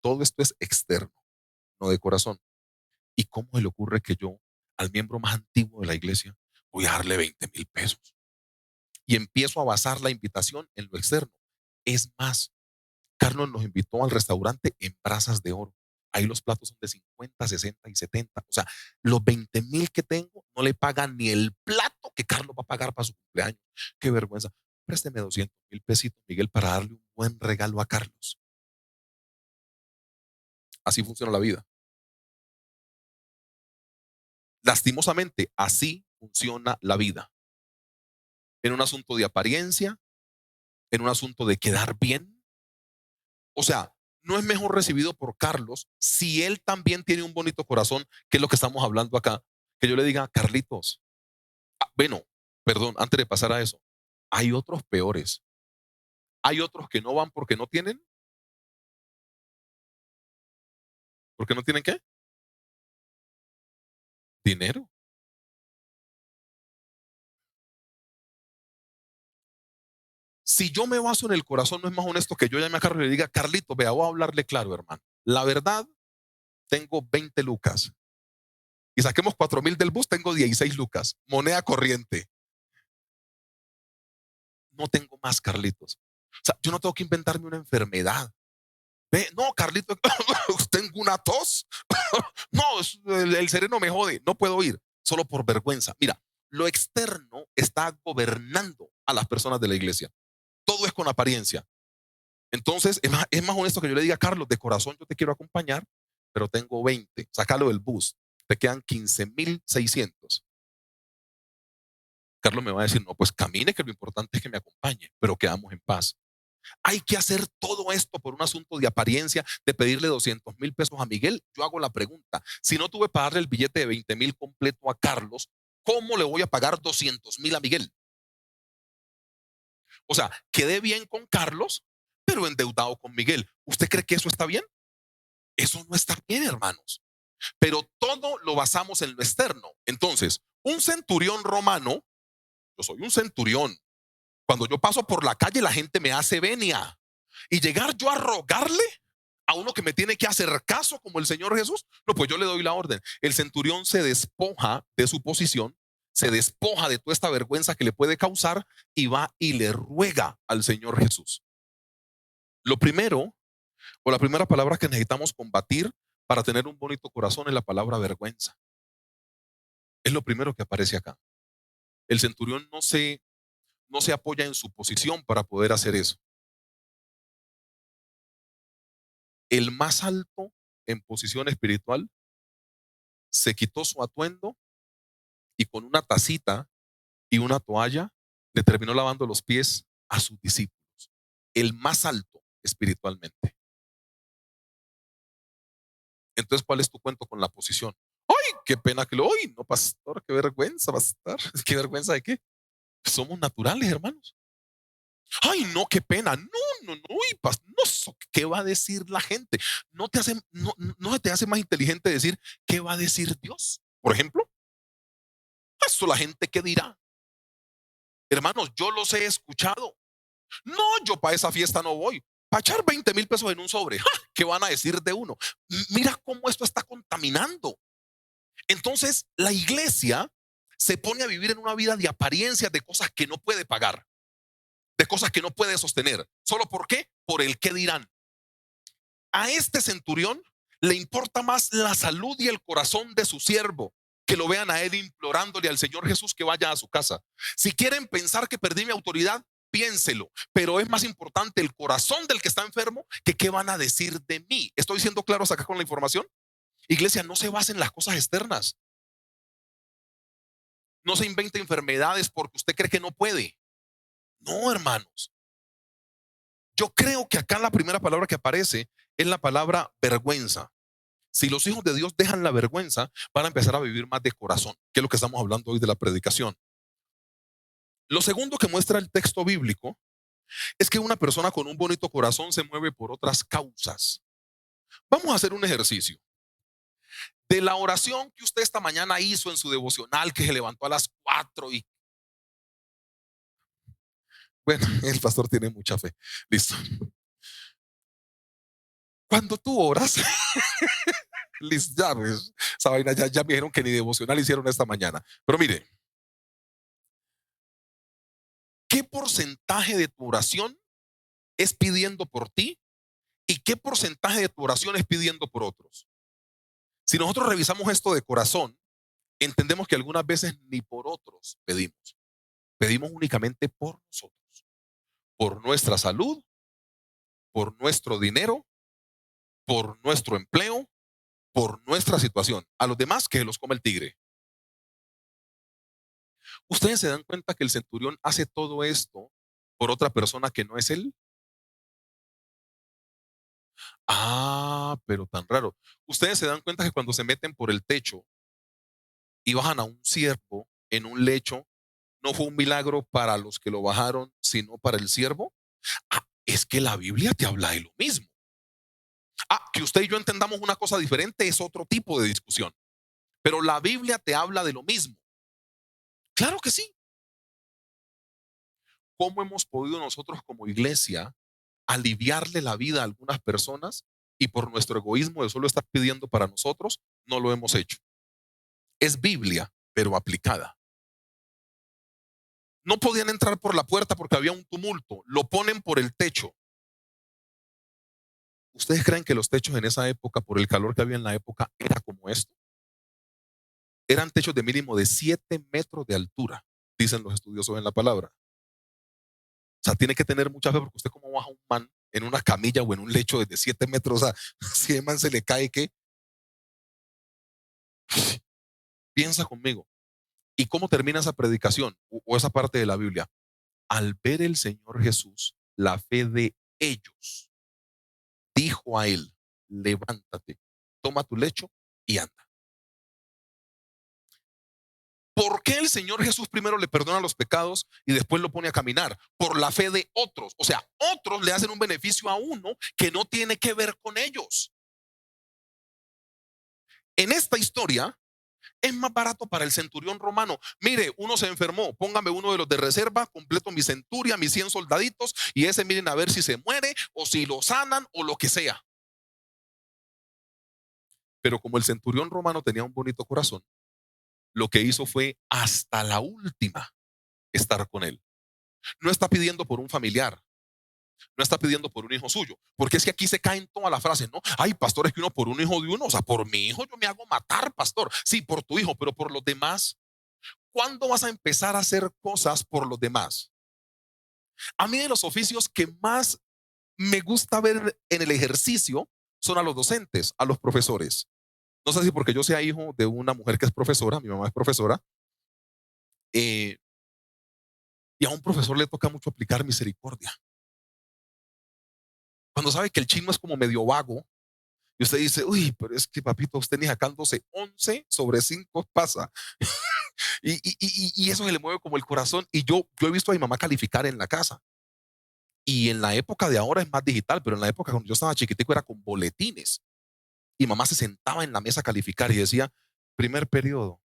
Todo esto es externo, no de corazón. ¿Y cómo se le ocurre que yo, al miembro más antiguo de la iglesia, voy a darle 20,000 pesos? Y empiezo a basar la invitación en lo externo. Es más, Carlos nos invitó al restaurante en Brazas de Oro. Ahí los platos son de 50, 60 y 70. O sea, los 20,000 que tengo no le pagan ni el plato que Carlos va a pagar para su cumpleaños. Qué vergüenza. Présteme 200,000 pesitos, Miguel, para darle un buen regalo a Carlos. Así funciona la vida. Lastimosamente, así funciona la vida. En un asunto de apariencia, en un asunto de quedar bien. O sea, no es mejor recibido por Carlos si él también tiene un bonito corazón, que es lo que estamos hablando acá. Que yo le diga, Carlitos, bueno, perdón, antes de pasar a eso, hay otros peores. Hay otros que no van porque no tienen. ¿Porque no tienen qué? Dinero. Si yo me baso en el corazón, no es más honesto que yo llame a Carlos y le diga, Carlitos, vea, voy a hablarle claro, hermano. La verdad, tengo 20 lucas. Y saquemos 4,000 del bus, tengo 16 lucas. Moneda corriente. No tengo más, Carlitos. O sea, yo no tengo que inventarme una enfermedad. Ve, no, Carlitos, tengo una tos. No, el sereno me jode. No puedo ir, solo por vergüenza. Mira, lo externo está gobernando a las personas de la iglesia. Todo es con apariencia. Entonces, es más honesto que yo le diga, Carlos, de corazón yo te quiero acompañar, pero tengo 20. Sácalo del bus. Te quedan 15,600. Carlos me va a decir, no, pues camine, que lo importante es que me acompañe, pero quedamos en paz. Hay que hacer todo esto por un asunto de apariencia, de pedirle 200,000 pesos a Miguel. Yo hago la pregunta, si no tuve para darle el billete de 20,000 completo a Carlos, ¿cómo le voy a pagar 200,000 a Miguel? O sea, quedé bien con Carlos, pero endeudado con Miguel. ¿Usted cree que eso está bien? Eso no está bien, hermanos. Pero todo lo basamos en lo externo. Entonces, un centurión romano, yo soy un centurión. Cuando yo paso por la calle, la gente me hace venia. Y llegar yo a rogarle a uno que me tiene que hacer caso como el Señor Jesús, no, pues yo le doy la orden. El centurión se despoja de su posición, se despoja de toda esta vergüenza que le puede causar y va y le ruega al Señor Jesús. Lo primero, o la primera palabra que necesitamos combatir para tener un bonito corazón es la palabra vergüenza. Es lo primero que aparece acá. El centurión no se apoya en su posición para poder hacer eso. El más alto en posición espiritual se quitó su atuendo y con una tacita y una toalla le terminó lavando los pies a sus discípulos. El más alto espiritualmente. Entonces, ¿cuál es tu cuento con la posición? ¡Ay, qué pena que lo oí! No, pastor, qué vergüenza, pastor. ¿Qué vergüenza de qué? Somos naturales, hermanos. ¡Ay, no, qué pena! No, no, no, no, ¿qué va a decir la gente? No se te hace más inteligente decir, ¿qué va a decir Dios? Por ejemplo, eso la gente qué dirá. Hermanos, yo los he escuchado. No, yo para esa fiesta no voy. Para echar 20,000 pesos en un sobre. ¡Ja! ¿Qué van a decir de uno? Mira cómo esto está contaminando. Entonces, la iglesia se pone a vivir en una vida de apariencias, de cosas que no puede pagar, de cosas que no puede sostener. ¿Solo por qué? Por el qué dirán. A este centurión le importa más la salud y el corazón de su siervo, que lo vean a él implorándole al Señor Jesús que vaya a su casa. Si quieren pensar que perdí mi autoridad, piénselo, pero es más importante el corazón del que está enfermo que qué van a decir de mí. ¿Estoy siendo claro acá con la información? Iglesia, no se basa en las cosas externas. No se invente enfermedades porque usted cree que no puede. No, hermanos. Yo creo que acá la primera palabra que aparece es la palabra vergüenza. Si los hijos de Dios dejan la vergüenza, van a empezar a vivir más de corazón, que es lo que estamos hablando hoy de la predicación. Lo segundo que muestra el texto bíblico es que una persona con un bonito corazón se mueve por otras causas. Vamos a hacer un ejercicio. De la oración que usted esta mañana hizo en su devocional, que se levantó a las 4 y, bueno, el pastor tiene mucha fe. Listo. Cuando tú oras, listo, ya, pues, esa vaina ya me dijeron que ni devocional hicieron esta mañana. Pero mire, ¿qué porcentaje de tu oración es pidiendo por ti y qué porcentaje de tu oración es pidiendo por otros? Si nosotros revisamos esto de corazón, entendemos que algunas veces ni por otros pedimos. Pedimos únicamente por nosotros, por nuestra salud, por nuestro dinero, por nuestro empleo, por nuestra situación. A los demás que los come el tigre. Ustedes se dan cuenta que el centurión hace todo esto por otra persona que no es él. Ah, pero tan raro. Ustedes se dan cuenta que cuando se meten por el techo y bajan a un siervo en un lecho, no fue un milagro para los que lo bajaron, sino para el siervo. Ah, es que la Biblia te habla de lo mismo. Ah, que usted y yo entendamos una cosa diferente es otro tipo de discusión. Pero la Biblia te habla de lo mismo. Claro que sí. ¿Cómo hemos podido nosotros como iglesia aliviarle la vida a algunas personas y por nuestro egoísmo de solo estar pidiendo para nosotros, no lo hemos hecho? Es Biblia, pero aplicada. No podían entrar por la puerta porque había un tumulto. Lo ponen por el techo. ¿Ustedes creen que los techos en esa época, por el calor que había en la época, era como esto? Eran techos de mínimo de 7 metros de altura, dicen los estudiosos en la palabra. O sea, tiene que tener mucha fe porque usted como baja un man en una camilla o en un lecho desde 7 metros, o sea, si el man se le cae, ¿qué? Piensa conmigo. ¿Y cómo termina esa predicación o esa parte de la Biblia? Al ver el Señor Jesús, la fe de ellos, dijo a él, levántate, toma tu lecho y anda. ¿Por qué el Señor Jesús primero le perdona los pecados y después lo pone a caminar? Por la fe de otros. O sea, otros le hacen un beneficio a uno que no tiene que ver con ellos. En esta historia es más barato para el centurión romano. Mire, uno se enfermó, póngame uno de los de reserva, completo mi centuria, mis 100 soldaditos y ese miren a ver si se muere o si lo sanan o lo que sea. Pero como el centurión romano tenía un bonito corazón, lo que hizo fue hasta la última estar con él. No está pidiendo por un familiar, no está pidiendo por un hijo suyo, porque es que aquí se caen todas las frases, ¿no? Ay, pastor, es que uno por un hijo de uno, o sea, por mi hijo yo me hago matar, pastor. Sí, por tu hijo, pero por los demás. ¿Cuándo vas a empezar a hacer cosas por los demás? A mí de los oficios que más me gusta ver en el ejercicio son a los docentes, a los profesores. No sé si porque yo sea hijo de una mujer que es profesora, mi mamá es profesora, eh, y a un profesor le toca mucho aplicar misericordia. Cuando sabe que el chino es como medio vago, y usted dice, uy, pero es que papito, usted ni sacándose 11 sobre 5 pasa. Y eso se le mueve como el corazón. Y yo he visto a mi mamá calificar en la casa. Y en la época de ahora es más digital, pero en la época cuando yo estaba chiquitico era con boletines. Y mamá se sentaba en la mesa a calificar y decía, primer periodo,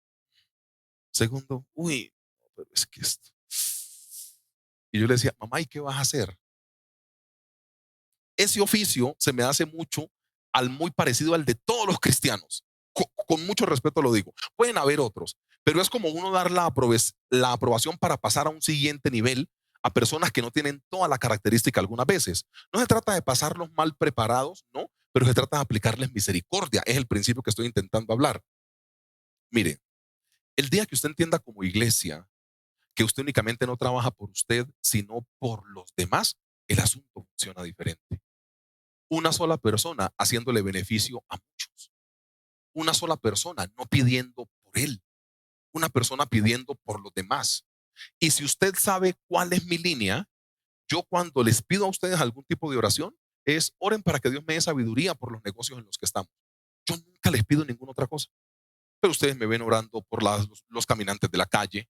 segundo, uy, pero es que esto. Y yo le decía, mamá, ¿y qué vas a hacer? Ese oficio se me hace mucho al muy parecido al de todos los cristianos. Con mucho respeto lo digo. Pueden haber otros, pero es como uno dar la aprobación para pasar a un siguiente nivel a personas que no tienen toda la característica algunas veces. No se trata de pasarlos mal preparados, ¿no? Pero se trata de aplicarles misericordia. Es el principio que estoy intentando hablar. Mire, el día que usted entienda como iglesia que usted únicamente no trabaja por usted, sino por los demás, el asunto funciona diferente. Una sola persona haciéndole beneficio a muchos. Una sola persona no pidiendo por él. Una persona pidiendo por los demás. Y si usted sabe cuál es mi línea, yo cuando les pido a ustedes algún tipo de oración, es oren para que Dios me dé sabiduría por los negocios en los que estamos. Yo nunca les pido ninguna otra cosa. Pero ustedes me ven orando por los caminantes de la calle.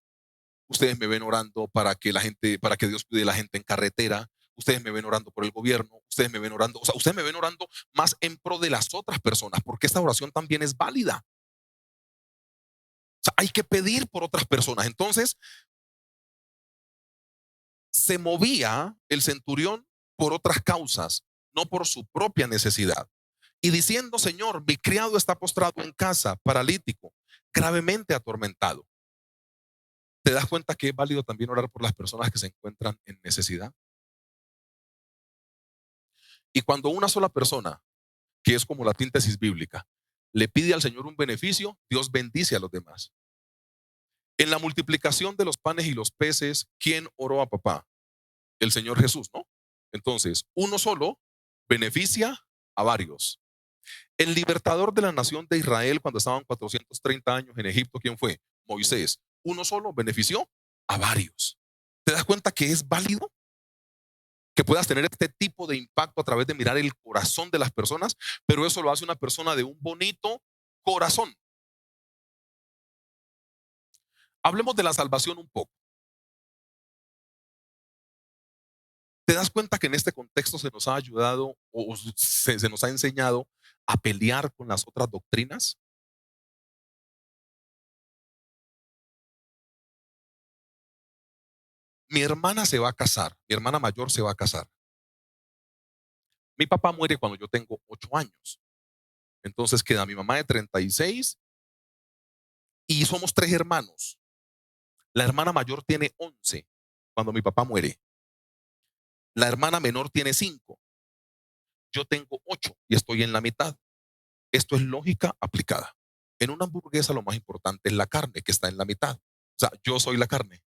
Ustedes me ven orando para que la gente, para que Dios cuide a la gente en carretera. Ustedes me ven orando por el gobierno. Ustedes me ven orando, o sea, ustedes me ven orando más en pro de las otras personas, porque esta oración también es válida. O sea, hay que pedir por otras personas. Entonces, se movía el centurión por otras causas, no por su propia necesidad. Y diciendo, Señor, mi criado está postrado en casa, paralítico, gravemente atormentado. ¿Te das cuenta que es válido también orar por las personas que se encuentran en necesidad? Y cuando una sola persona, que es como la síntesis bíblica, le pide al Señor un beneficio, Dios bendice a los demás. En la multiplicación de los panes y los peces, ¿quién oró a papá? El Señor Jesús, ¿no? Entonces, uno solo beneficia a varios. El libertador de la nación de Israel cuando estaban 430 años en Egipto, ¿quién fue? Moisés. Uno solo benefició a varios. ¿Te das cuenta que es válido que puedas tener este tipo de impacto a través de mirar el corazón de las personas? Pero eso lo hace una persona de un bonito corazón. Hablemos de la salvación un poco. ¿Te das cuenta que en este contexto se nos ha ayudado o se nos ha enseñado a pelear con las otras doctrinas? Mi hermana se va a casar, mi hermana mayor se va a casar. Mi papá muere cuando yo tengo 8 años. Entonces queda mi mamá de 36 y somos 3 hermanos. La hermana mayor tiene 11 cuando mi papá muere. La hermana menor tiene 5. Yo tengo 8 y estoy en la mitad. Esto es lógica aplicada. En una hamburguesa lo más importante es la carne que está en la mitad. O sea, yo soy la carne.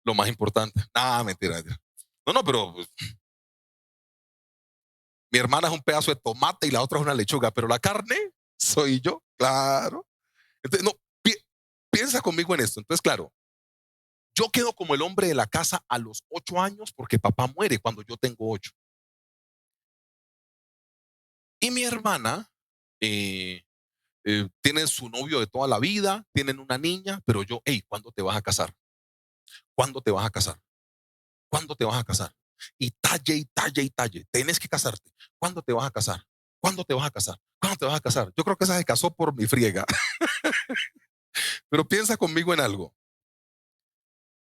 Lo más importante. Ah, mentira, mentira. No, no, pero pues, mi hermana es un pedazo de tomate y la otra es una lechuga, pero la carne soy yo, claro. Entonces, no, piensa conmigo en esto. Entonces, claro, yo quedo como el hombre de la casa a los 8 años porque papá muere cuando yo tengo 8. Y mi hermana tiene su novio de toda la vida, tienen una niña, pero yo, hey, ¿cuándo te vas a casar? ¿Cuándo te vas a casar? ¿Cuándo te vas a casar? Y talle y talle y talle. Tienes que casarte. ¿Cuándo te vas a casar? ¿Cuándo te vas a casar? ¿Cuándo te vas a casar? Yo creo que esa se casó por mi friega. Pero piensa conmigo en algo.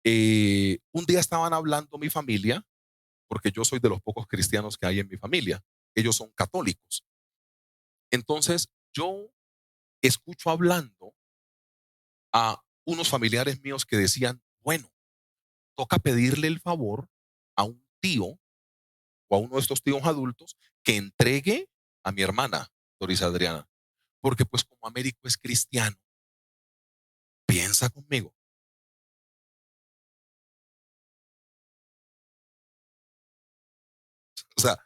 Un día estaban hablando mi familia, porque yo soy de los pocos cristianos que hay en mi familia. Ellos son católicos. Entonces, yo escucho hablando a unos familiares míos que decían, bueno, toca pedirle el favor a un tío o a uno de estos tíos adultos que entregue a mi hermana, Doris Adriana, porque pues como Américo es cristiano, piensa conmigo. O sea,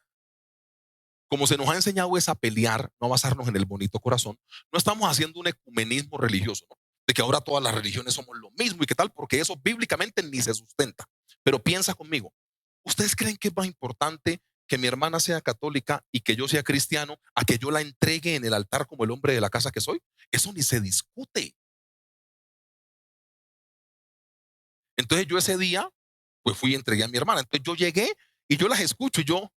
como se nos ha enseñado es a pelear, no a basarnos en el bonito corazón, no estamos haciendo un ecumenismo religioso, ¿no? De que ahora todas las religiones somos lo mismo y qué tal, porque eso bíblicamente ni se sustenta. Pero piensa conmigo, ¿ustedes creen que es más importante que mi hermana sea católica y que yo sea cristiano a que yo la entregue en el altar como el hombre de la casa que soy? Eso ni se discute. Entonces yo ese día, pues fui y entregué a mi hermana. Entonces yo llegué y yo las escucho y yo,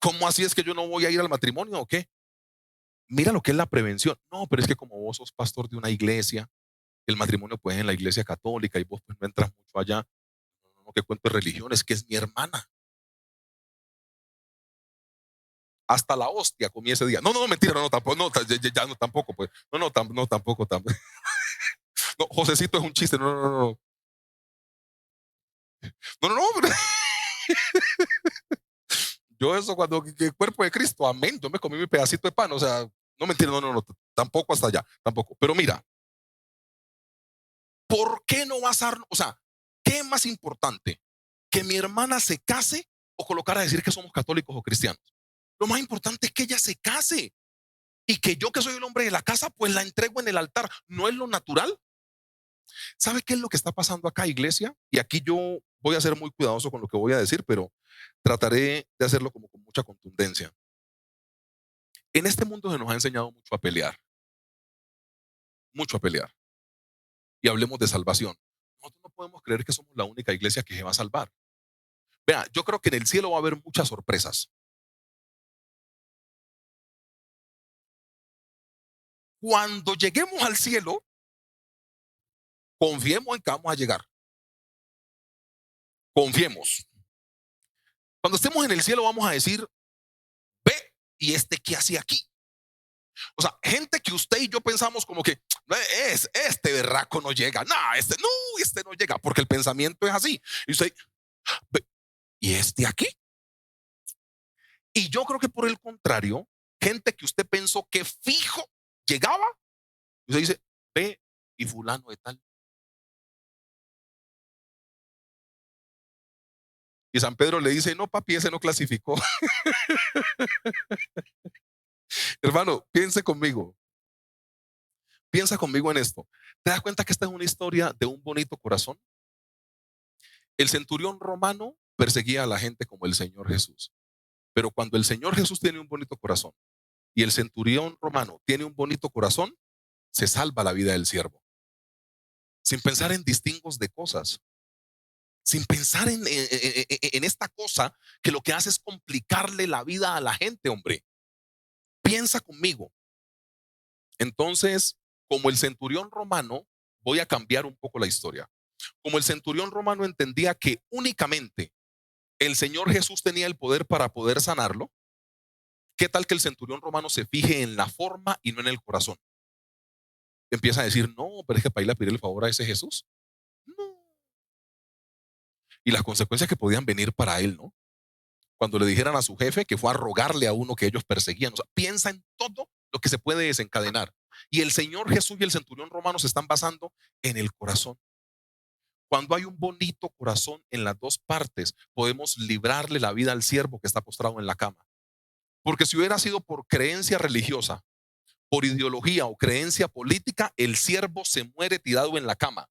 ¿cómo así es que yo no voy a ir al matrimonio o qué? Mira lo que es la prevención. No, pero es que como vos sos pastor de una iglesia, el matrimonio pues es en la iglesia católica y vos pues no entras mucho allá. No, no, no, que cuento de religión, es que es mi hermana. Hasta la hostia comí ese día. No, no, no, mentira, no, no, tampoco, no, ya no, tampoco, pues. No, no, no, tampoco, tampoco. No, Josecito es un chiste, no, no, no, no. No, no, no, pero yo eso cuando que el cuerpo de Cristo, amén, yo me comí mi pedacito de pan, o sea, no mentira, no, no, no, tampoco hasta allá, tampoco. Pero mira, ¿por qué no basar, o sea, qué es más importante? ¿Que mi hermana se case o colocar a decir que somos católicos o cristianos? Lo más importante es que ella se case y que yo que soy el hombre de la casa, pues la entrego en el altar. ¿No es lo natural? ¿Sabe qué es lo que está pasando acá, iglesia? Y aquí yo voy a ser muy cuidadoso con lo que voy a decir, pero trataré de hacerlo como con mucha contundencia. En este mundo se nos ha enseñado mucho a pelear, mucho a pelear. Y hablemos de salvación. Nosotros no podemos creer que somos la única iglesia que se va a salvar. Vea, yo creo que en el cielo va a haber muchas sorpresas. Cuando lleguemos al cielo, confiemos en que vamos a llegar. Confiemos. Cuando estemos en el cielo vamos a decir, ve, ¿y este qué hacía aquí? O sea, gente que usted y yo pensamos como que este berraco no llega. No, este no llega, porque el pensamiento es así. Y usted, ve, ¿y este aquí? Y yo creo que por el contrario, gente que usted pensó que fijo llegaba, y usted dice, ve, y fulano de tal. Y San Pedro le dice, no, papi, ese no clasificó. Hermano, piensa conmigo en esto. ¿Te das cuenta que esta es una historia de un bonito corazón? El centurión romano perseguía a la gente como el Señor Jesús. Pero cuando el Señor Jesús tiene un bonito corazón y el centurión romano tiene un bonito corazón, se salva la vida del siervo. Sin pensar en distingos de cosas, sin pensar en esta cosa que lo que hace es complicarle la vida a la gente, hombre. Piensa conmigo. Entonces, como el centurión romano, voy a cambiar un poco la historia. Como el centurión romano entendía que únicamente el Señor Jesús tenía el poder para poder sanarlo, ¿qué tal que el centurión romano se fije en la forma y no en el corazón? Empieza a decir, no, pero es que para ir a pedir el favor a ese Jesús. No. Y las consecuencias que podían venir para él, ¿no? Cuando le dijeran a su jefe que fue a rogarle a uno que ellos perseguían. O sea, piensa en todo lo que se puede desencadenar. Y el Señor Jesús y el centurión romano se están basando en el corazón. Cuando hay un bonito corazón en las dos partes, podemos librarle la vida al siervo que está postrado en la cama. Porque si hubiera sido por creencia religiosa, por ideología o creencia política, el siervo se muere tirado en la cama.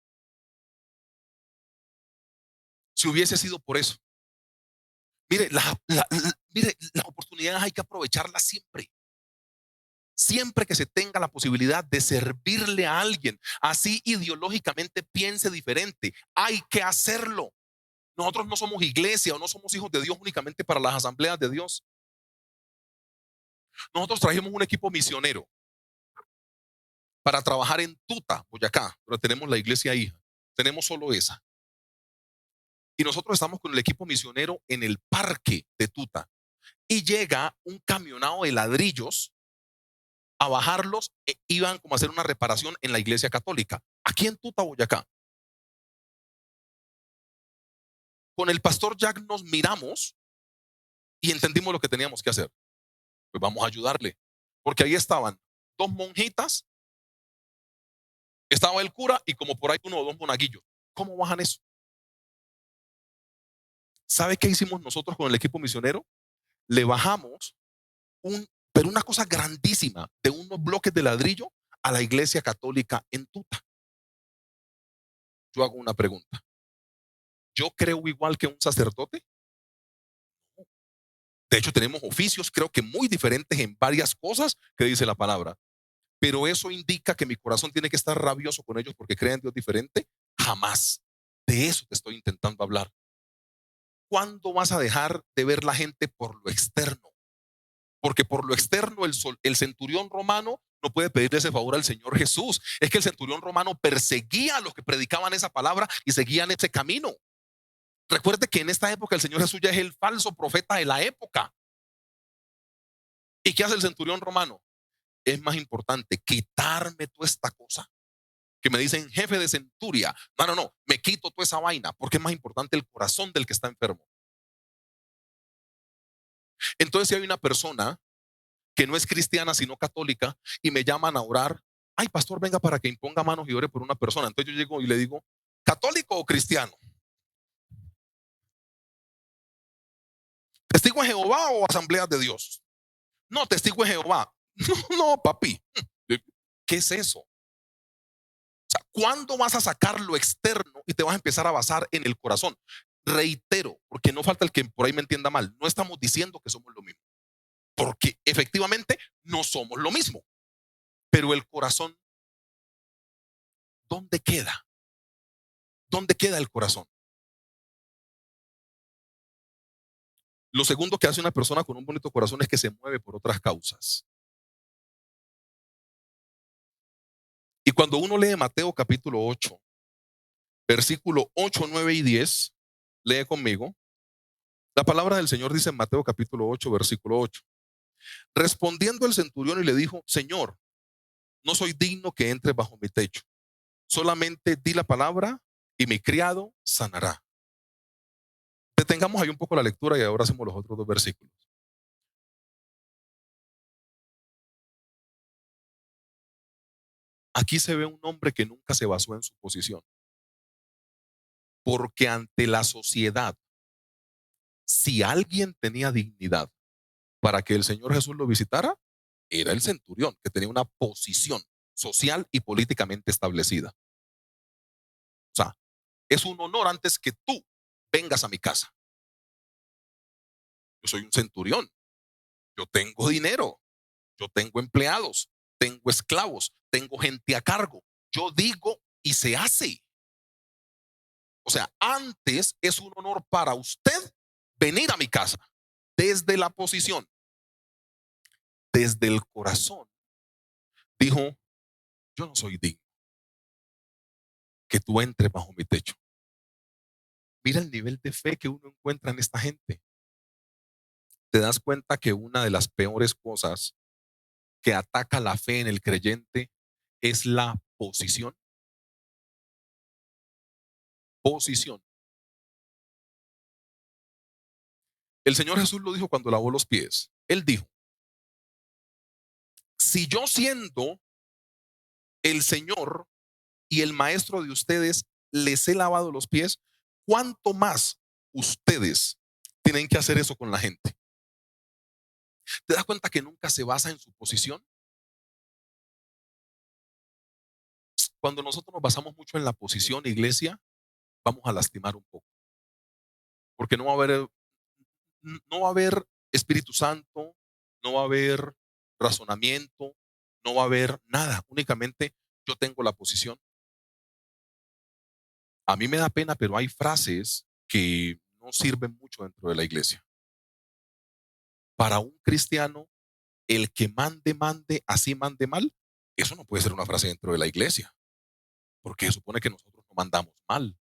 Si hubiese sido por eso. Mire, mire, las oportunidades hay que aprovecharlas siempre. Siempre que se tenga la posibilidad de servirle a alguien, así ideológicamente piense diferente, hay que hacerlo. Nosotros no somos iglesia o no somos hijos de Dios únicamente para las asambleas de Dios. Nosotros trajimos un equipo misionero para trabajar en Tuta, Boyacá, pero tenemos la iglesia hija. Tenemos solo esa. Y nosotros estamos con el equipo misionero en el parque de Tuta. Y llega un camionado de ladrillos a bajarlos, iban como a hacer una reparación en la iglesia católica, aquí en Tuta, Boyacá. Con el pastor Jack nos miramos y entendimos lo que teníamos que hacer. Pues vamos a ayudarle, porque ahí estaban dos monjitas, estaba el cura y como por ahí uno o dos monaguillos. ¿Cómo bajan eso? ¿Sabe qué hicimos nosotros con el equipo misionero? Le bajamos pero una cosa grandísima de unos bloques de ladrillo a la iglesia católica en Tuta. Yo hago una pregunta. ¿Yo creo igual que un sacerdote? De hecho, tenemos oficios, creo que muy diferentes en varias cosas que dice la palabra. Pero eso indica que mi corazón tiene que estar rabioso con ellos porque creen en Dios diferente. Jamás. De eso te estoy intentando hablar. ¿Cuándo vas a dejar de ver la gente por lo externo? Porque por lo externo el centurión romano no puede pedirle ese favor al Señor Jesús. Es que el centurión romano perseguía a los que predicaban esa palabra y seguían ese camino. Recuerde que en esta época el Señor Jesús ya es el falso profeta de la época. ¿Y qué hace el centurión romano? Es más importante quitarme toda esta cosa que me dicen jefe de centuria. No, me quito toda esa vaina porque es más importante el corazón del que está enfermo. Entonces, si hay una persona que no es cristiana sino católica y me llaman a orar, ay pastor, venga para que imponga manos y ore por una persona. Entonces yo llego y le digo, ¿católico o cristiano? ¿Testigo de Jehová o Asamblea de Dios? No, testigo de Jehová. No, papi. ¿Qué es eso? O sea, ¿cuándo vas a sacar lo externo y te vas a empezar a basar en el corazón? Reitero, porque no falta el que por ahí me entienda mal. No estamos diciendo que somos lo mismo, porque efectivamente no somos lo mismo. Pero el corazón, ¿dónde queda? ¿Dónde queda el corazón? Lo segundo que hace una persona con un bonito corazón es que se mueve por otras causas. Y cuando uno lee Mateo capítulo 8, versículo 8, 9 y 10, lee conmigo. La palabra del Señor dice en Mateo capítulo 8, versículo 8. Respondiendo el centurión y le dijo, Señor, no soy digno que entre bajo mi techo. Solamente di la palabra y mi criado sanará. Detengamos ahí un poco la lectura y ahora hacemos los otros dos versículos. Aquí se ve un hombre que nunca se basó en su posición, porque ante la sociedad, si alguien tenía dignidad para que el Señor Jesús lo visitara, era el centurión, que tenía una posición social y políticamente establecida. O sea, es un honor antes que tú vengas a mi casa. Yo soy un centurión, yo tengo dinero, yo tengo empleados, tengo esclavos, tengo gente a cargo. Yo digo y se hace. O sea, antes es un honor para usted venir a mi casa desde la posición, desde el corazón. Dijo, yo no soy digno que tú entres bajo mi techo. Mira el nivel de fe que uno encuentra en esta gente. Te das cuenta que una de las peores cosas que ataca la fe en el creyente es la posición. Posición. El Señor Jesús lo dijo cuando lavó los pies. Él dijo, si yo siendo el Señor y el maestro de ustedes les he lavado los pies, ¿cuánto más ustedes tienen que hacer eso con la gente? ¿Te das cuenta que nunca se basa en su posición? Cuando nosotros nos basamos mucho en la posición, iglesia, vamos a lastimar un poco, porque no va a haber Espíritu Santo, no va a haber razonamiento, no va a haber nada, únicamente yo tengo la posición. A mí me da pena, pero hay frases que no sirven mucho dentro de la iglesia. Para un cristiano, el que mande, mande, así mande mal, eso no puede ser una frase dentro de la iglesia, porque se supone que nosotros no mandamos mal.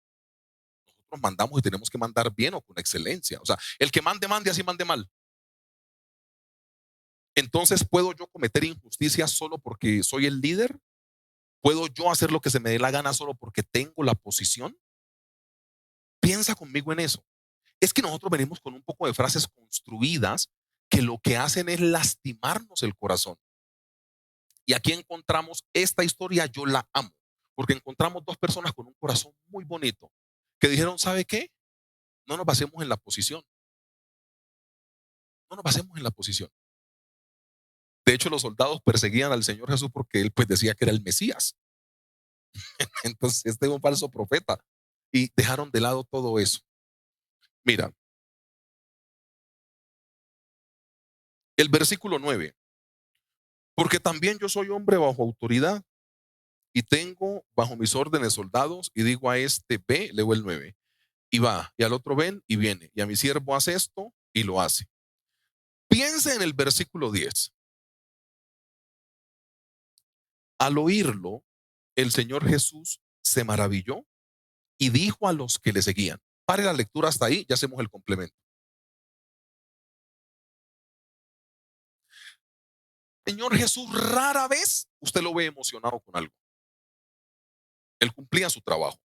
Nosotros mandamos y tenemos que mandar bien o con excelencia. O sea, el que mande, mande, así mande mal. Entonces, ¿puedo yo cometer injusticia solo porque soy el líder? ¿Puedo yo hacer lo que se me dé la gana solo porque tengo la posición? Piensa conmigo en eso. Es que nosotros venimos con un poco de frases construidas que lo que hacen es lastimarnos el corazón. Y aquí encontramos esta historia, yo la amo, porque encontramos dos personas con un corazón muy bonito que dijeron, ¿sabe qué? No nos basemos en la posición, no nos basemos en la posición. De hecho, los soldados perseguían al Señor Jesús porque él pues decía que era el Mesías. Entonces, este es un falso profeta y dejaron de lado todo eso. Mira, el versículo 9, porque también yo soy hombre bajo autoridad y tengo bajo mis órdenes soldados y digo a este ve, leo el 9 y va, y al otro ven y viene, y a mi siervo hace esto y lo hace. Piensa en el versículo 10. Al oírlo, el Señor Jesús se maravilló y dijo a los que le seguían, pare la lectura hasta ahí, ya hacemos el complemento. Señor Jesús rara vez usted lo ve emocionado con algo. Él cumplía su trabajo.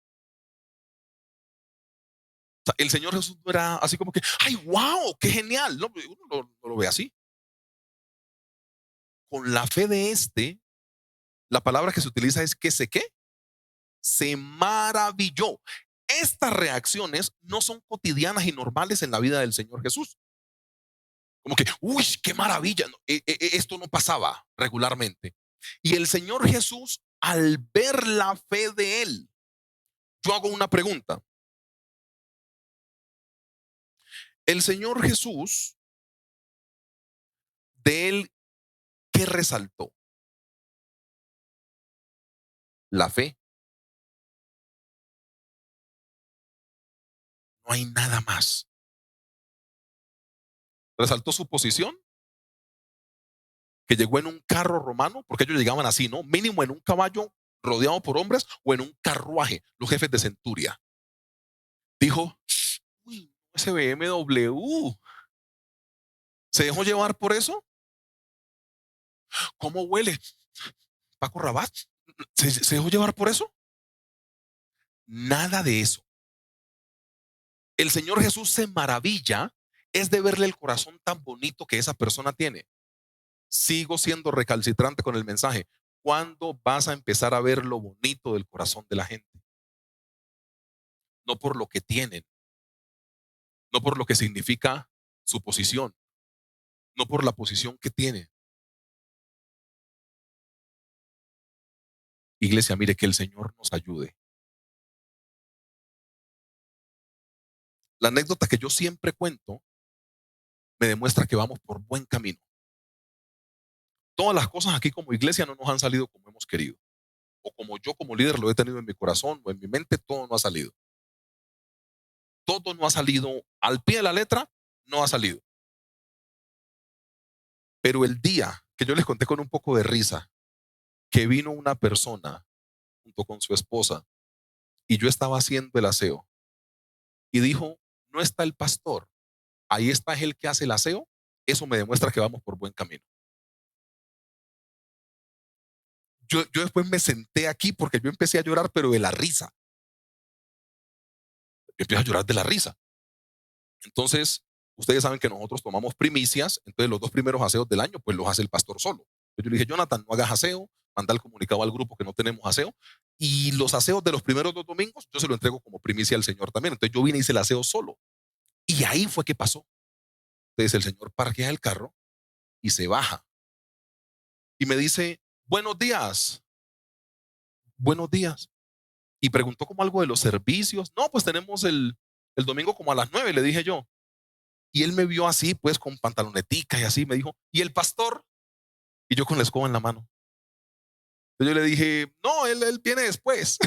O sea, el Señor Jesús no era así como que, ay, wow, qué genial. No, uno no lo ve así. Con la fe de la palabra que se utiliza es que se maravilló. Estas reacciones no son cotidianas y normales en la vida del Señor Jesús. Como que, uy, qué maravilla. No, esto no pasaba regularmente. Y el Señor Jesús, al ver la fe de él, yo hago una pregunta. El Señor Jesús, de él, ¿qué resaltó? La fe. no hay nada más. Resaltó su posición, que llegó en un carro romano, porque ellos llegaban así, ¿no? Mínimo en un caballo rodeado por hombres o en un carruaje, los jefes de centuria. Dijo, uy, ese BMW, ¿se dejó llevar por eso? ¿Cómo huele? Paco Rabat, ¿se dejó llevar por eso? Nada de eso. El Señor Jesús se maravilla es de verle el corazón tan bonito que esa persona tiene. Sigo siendo recalcitrante con el mensaje. ¿Cuándo vas a empezar a ver lo bonito del corazón de la gente? No por lo que tienen, no por lo que significa su posición, no por la posición que tienen. Iglesia, mire, que el Señor nos ayude. La anécdota que yo siempre cuento me demuestra que vamos por buen camino. Todas las cosas aquí como iglesia no nos han salido como hemos querido, o como yo como líder lo he tenido en mi corazón o en mi mente, todo no ha salido. Todo no ha salido al pie de la letra, no ha salido. Pero el día que yo les conté con un poco de risa, que vino una persona junto con su esposa y yo estaba haciendo el aseo y dijo, no está el pastor, ahí está el que hace el aseo, eso me demuestra que vamos por buen camino. Yo después me senté aquí porque yo empecé a llorar, pero de la risa. Yo empiezo a llorar de la risa. Entonces, ustedes saben que nosotros tomamos primicias, entonces los 2 primeros aseos del año, pues los hace el pastor solo. Entonces yo le dije, Jonathan, no hagas aseo, manda el comunicado al grupo que no tenemos aseo, y los aseos de los primeros 2 domingos, yo se lo entrego como primicia al Señor también. Entonces yo vine y hice el aseo solo. Y ahí fue que pasó. Entonces el Señor parquea el carro y se baja. Y me dice, buenos días, buenos días. Y preguntó como algo de los servicios. No, pues tenemos el domingo como a las 9, le dije yo. Y él me vio así, pues con pantalonetica y así, me dijo, ¿y el pastor? Y yo con la escoba en la mano. Entonces yo le dije, no, él viene después.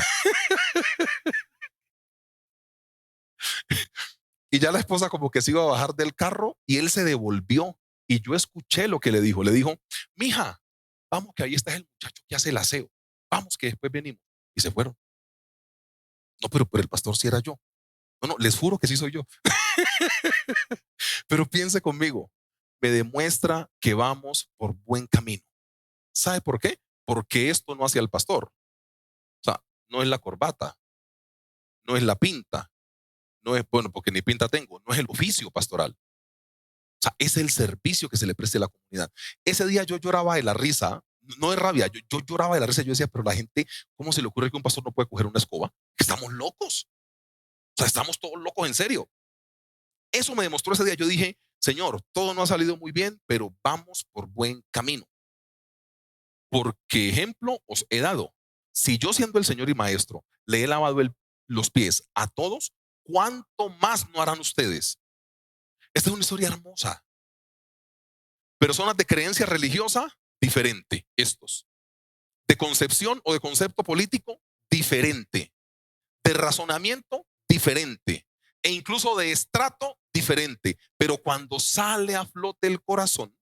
Y ya la esposa como que se iba a bajar del carro y él se devolvió. Y yo escuché lo que le dijo. Le dijo, mija, vamos que ahí está el muchacho que hace el aseo. Vamos que después venimos. Y se fueron. No, pero el pastor sí era yo. No, no, les juro que sí soy yo. Pero piense conmigo, me demuestra que vamos por buen camino. ¿Sabe por qué? Porque esto no hace al pastor. O sea, no es la corbata, no es la pinta, no es, bueno, porque ni pinta tengo, no es el oficio pastoral. O sea, es el servicio que se le preste a la comunidad. Ese día yo lloraba de la risa, no de rabia, yo lloraba de la risa. Yo decía, pero la gente, ¿cómo se le ocurre que un pastor no puede coger una escoba? Estamos locos. O sea, estamos todos locos en serio. Eso me demostró ese día. Yo dije, Señor, todo no ha salido muy bien, pero vamos por buen camino. Porque ejemplo os he dado. Si yo siendo el Señor y Maestro le he lavado los pies a todos, ¿cuánto más no harán ustedes? Esta es una historia hermosa. Personas de creencia religiosa, diferente. Estos. De concepción o de concepto político, diferente. De razonamiento, diferente. E incluso de estrato, diferente. Pero cuando sale a flote el corazón,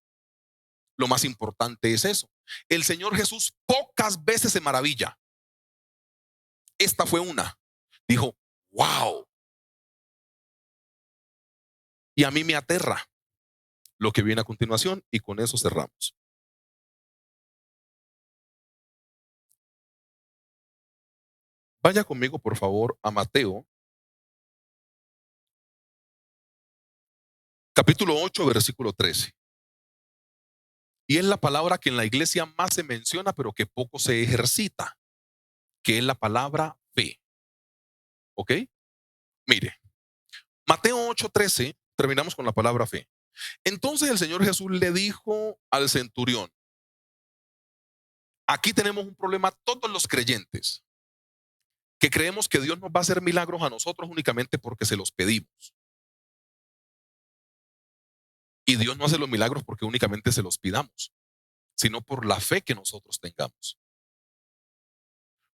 lo más importante es eso. El Señor Jesús pocas veces se maravilla. Esta fue una. Dijo, wow. Y a mí me aterra lo que viene a continuación y con eso cerramos. Vaya conmigo, por favor, a Mateo, capítulo 8, versículo 13. Y es la palabra que en la iglesia más se menciona, pero que poco se ejercita, que es la palabra fe. ¿Ok? Mire, Mateo 8:13, terminamos con la palabra fe. Entonces el Señor Jesús le dijo al centurión, aquí tenemos un problema todos los creyentes, que creemos que Dios nos va a hacer milagros a nosotros únicamente porque se los pedimos. Y Dios no hace los milagros porque únicamente se los pidamos, sino por la fe que nosotros tengamos.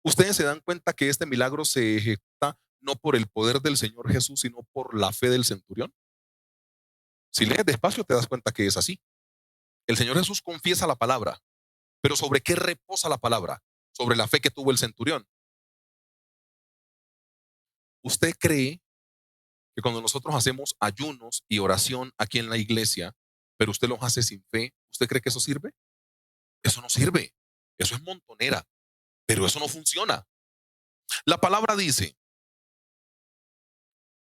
Ustedes se dan cuenta que este milagro se ejecuta no por el poder del Señor Jesús, sino por la fe del centurión? Si lees despacio te das cuenta que es así. El Señor Jesús confiesa la palabra, pero ¿sobre qué reposa la palabra? Sobre la fe que tuvo el centurión. ¿Usted cree que cuando nosotros hacemos ayunos y oración aquí en la iglesia, pero usted los hace sin fe, ¿usted cree que eso sirve? Eso no sirve. Eso es montonera, pero eso no funciona. La palabra dice,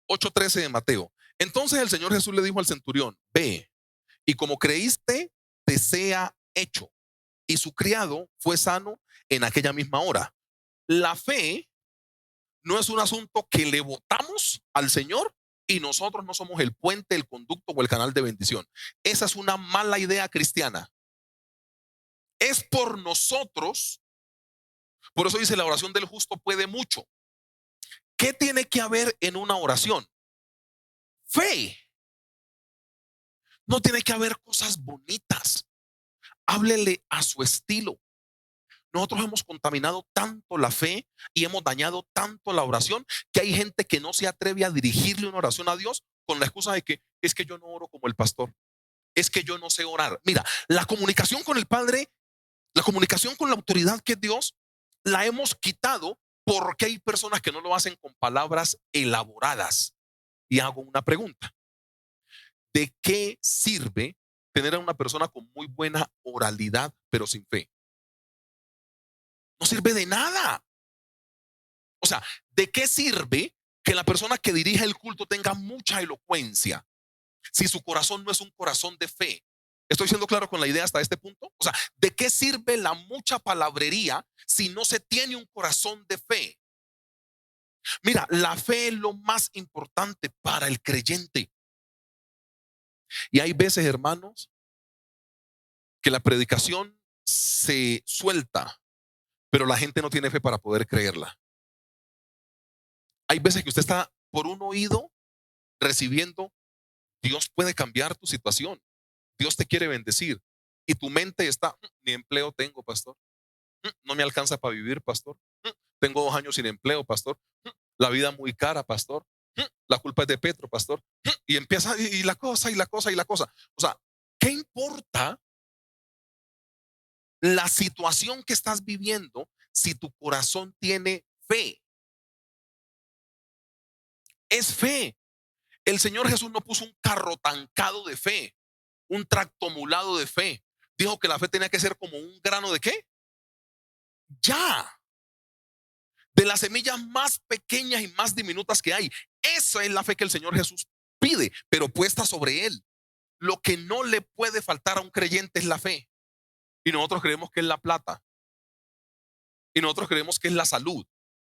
8:13 de Mateo. Entonces el Señor Jesús le dijo al centurión, ve, y como creíste, te sea hecho. Y su criado fue sano en aquella misma hora. La fe no es un asunto que le votamos al Señor y nosotros no somos el puente, el conducto o el canal de bendición. Esa es una mala idea cristiana. Es por nosotros. Por eso dice, la oración del justo puede mucho. ¿Qué tiene que haber en una oración? Fe. No tiene que haber cosas bonitas. Háblele a su estilo. Nosotros hemos contaminado tanto la fe y hemos dañado tanto la oración que hay gente que no se atreve a dirigirle una oración a Dios con la excusa de que es que yo no oro como el pastor, es que yo no sé orar. Mira, la comunicación con el Padre, la comunicación con la autoridad que es Dios, la hemos quitado porque hay personas que no lo hacen con palabras elaboradas. Y hago una pregunta: ¿de qué sirve tener a una persona con muy buena oralidad pero sin fe? No sirve de nada. O sea, ¿de qué sirve que la persona que dirige el culto tenga mucha elocuencia si su corazón no es un corazón de fe? ¿Estoy siendo claro con la idea hasta este punto? O sea, ¿de qué sirve la mucha palabrería si no se tiene un corazón de fe? Mira, la fe es lo más importante para el creyente. Y hay veces, hermanos, que la predicación se suelta, pero la gente no tiene fe para poder creerla. Hay veces que usted está por un oído recibiendo, Dios puede cambiar tu situación, Dios te quiere bendecir, y tu mente está, ni empleo tengo, pastor, no me alcanza para vivir, pastor, tengo 2 años sin empleo, pastor, la vida muy cara, pastor, la culpa es de Petro, pastor, y empieza, y la cosa, y la cosa, y la cosa. O sea, ¿qué importa la situación que estás viviendo si tu corazón tiene fe? Es fe. El Señor Jesús no puso un carro tancado de fe, un tractomulado de fe. Dijo que la fe tenía que ser como un grano de qué. Ya, de las semillas más pequeñas y más diminutas que hay. Esa es la fe que el Señor Jesús pide, pero puesta sobre él. Lo que no le puede faltar a un creyente es la fe. Y nosotros creemos que es la plata. Y nosotros creemos que es la salud.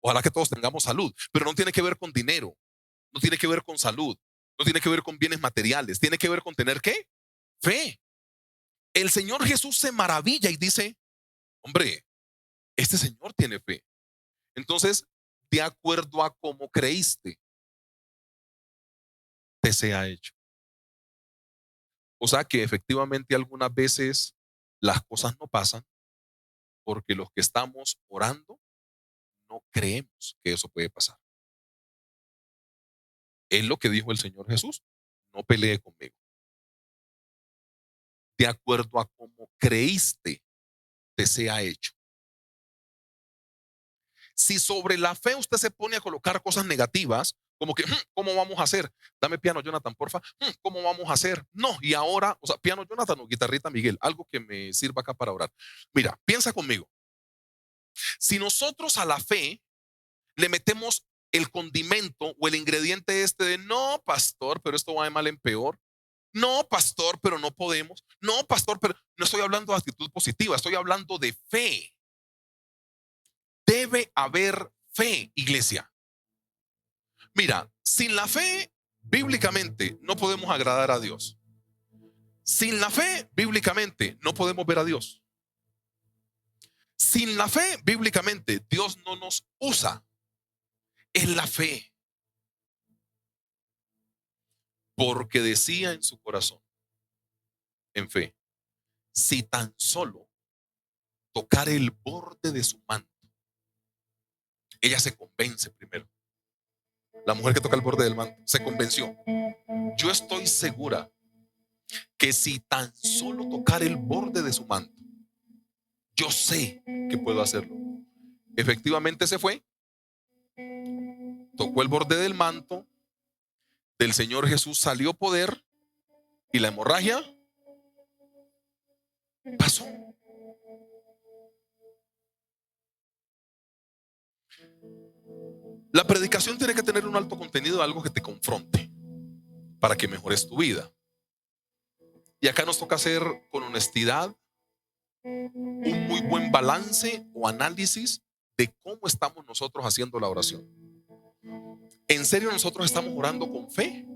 Ojalá que todos tengamos salud, pero no tiene que ver con dinero, no tiene que ver con salud, no tiene que ver con bienes materiales, tiene que ver con tener ¿qué? Fe. El Señor Jesús se maravilla y dice, hombre, este señor tiene fe. Entonces, de acuerdo a cómo creíste, te sea hecho. O sea que efectivamente algunas veces las cosas no pasan porque los que estamos orando no creemos que eso puede pasar. Es lo que dijo el Señor Jesús, no pelee conmigo. De acuerdo a cómo creíste, te sea hecho. Si sobre la fe usted se pone a colocar cosas negativas, como que, ¿cómo vamos a hacer? Dame piano, Jonathan, porfa. ¿Cómo vamos a hacer? No, y ahora, o sea, piano, Jonathan o guitarrita, Miguel, algo que me sirva acá para orar. Mira, piensa conmigo. Si nosotros a la fe le metemos el condimento o el ingrediente este de, no, pastor, pero esto va de mal en peor. No, pastor, pero no podemos. No, pastor, pero no estoy hablando de actitud positiva, estoy hablando de fe. Debe haber fe, iglesia. Mira, sin la fe, bíblicamente, no podemos agradar a Dios. Sin la fe, bíblicamente, no podemos ver a Dios. Sin la fe, bíblicamente, Dios no nos usa. Es la fe. Porque decía en su corazón, en fe, si tan solo tocar el borde de su manto, ella se convence primero. La mujer que toca el borde del manto se convenció. Yo estoy segura que si tan solo tocar el borde de su manto, yo sé que puedo hacerlo. Efectivamente se fue, tocó el borde del manto, del Señor Jesús salió poder y la hemorragia pasó. La predicación tiene que tener un alto contenido, algo que te confronte para que mejores tu vida. Y acá nos toca hacer con honestidad un muy buen balance o análisis de cómo estamos nosotros haciendo la oración. ¿En serio nosotros estamos orando con fe?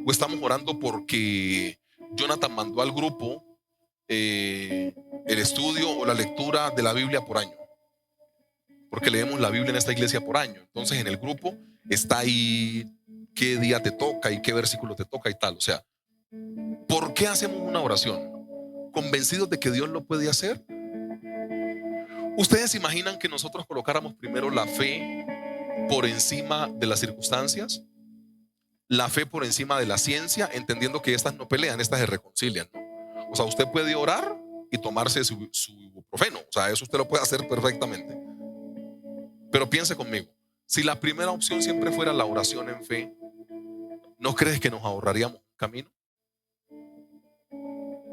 ¿O estamos orando porque Jonathan mandó al grupo el estudio o la lectura de la Biblia por año? Porque leemos la Biblia en esta iglesia por año. Entonces en el grupo está ahí qué día te toca y qué versículo te toca y tal. O sea, ¿por qué hacemos una oración? ¿Convencidos de que Dios lo puede hacer? ¿Ustedes imaginan que nosotros colocáramos primero la fe por encima de las circunstancias? La fe por encima de la ciencia, entendiendo que estas no pelean, estas se reconcilian, ¿no? O sea, usted puede orar y tomarse su ibuprofeno. O sea, eso usted lo puede hacer perfectamente. Pero piense conmigo, si la primera opción siempre fuera la oración en fe, ¿no crees que nos ahorraríamos un camino?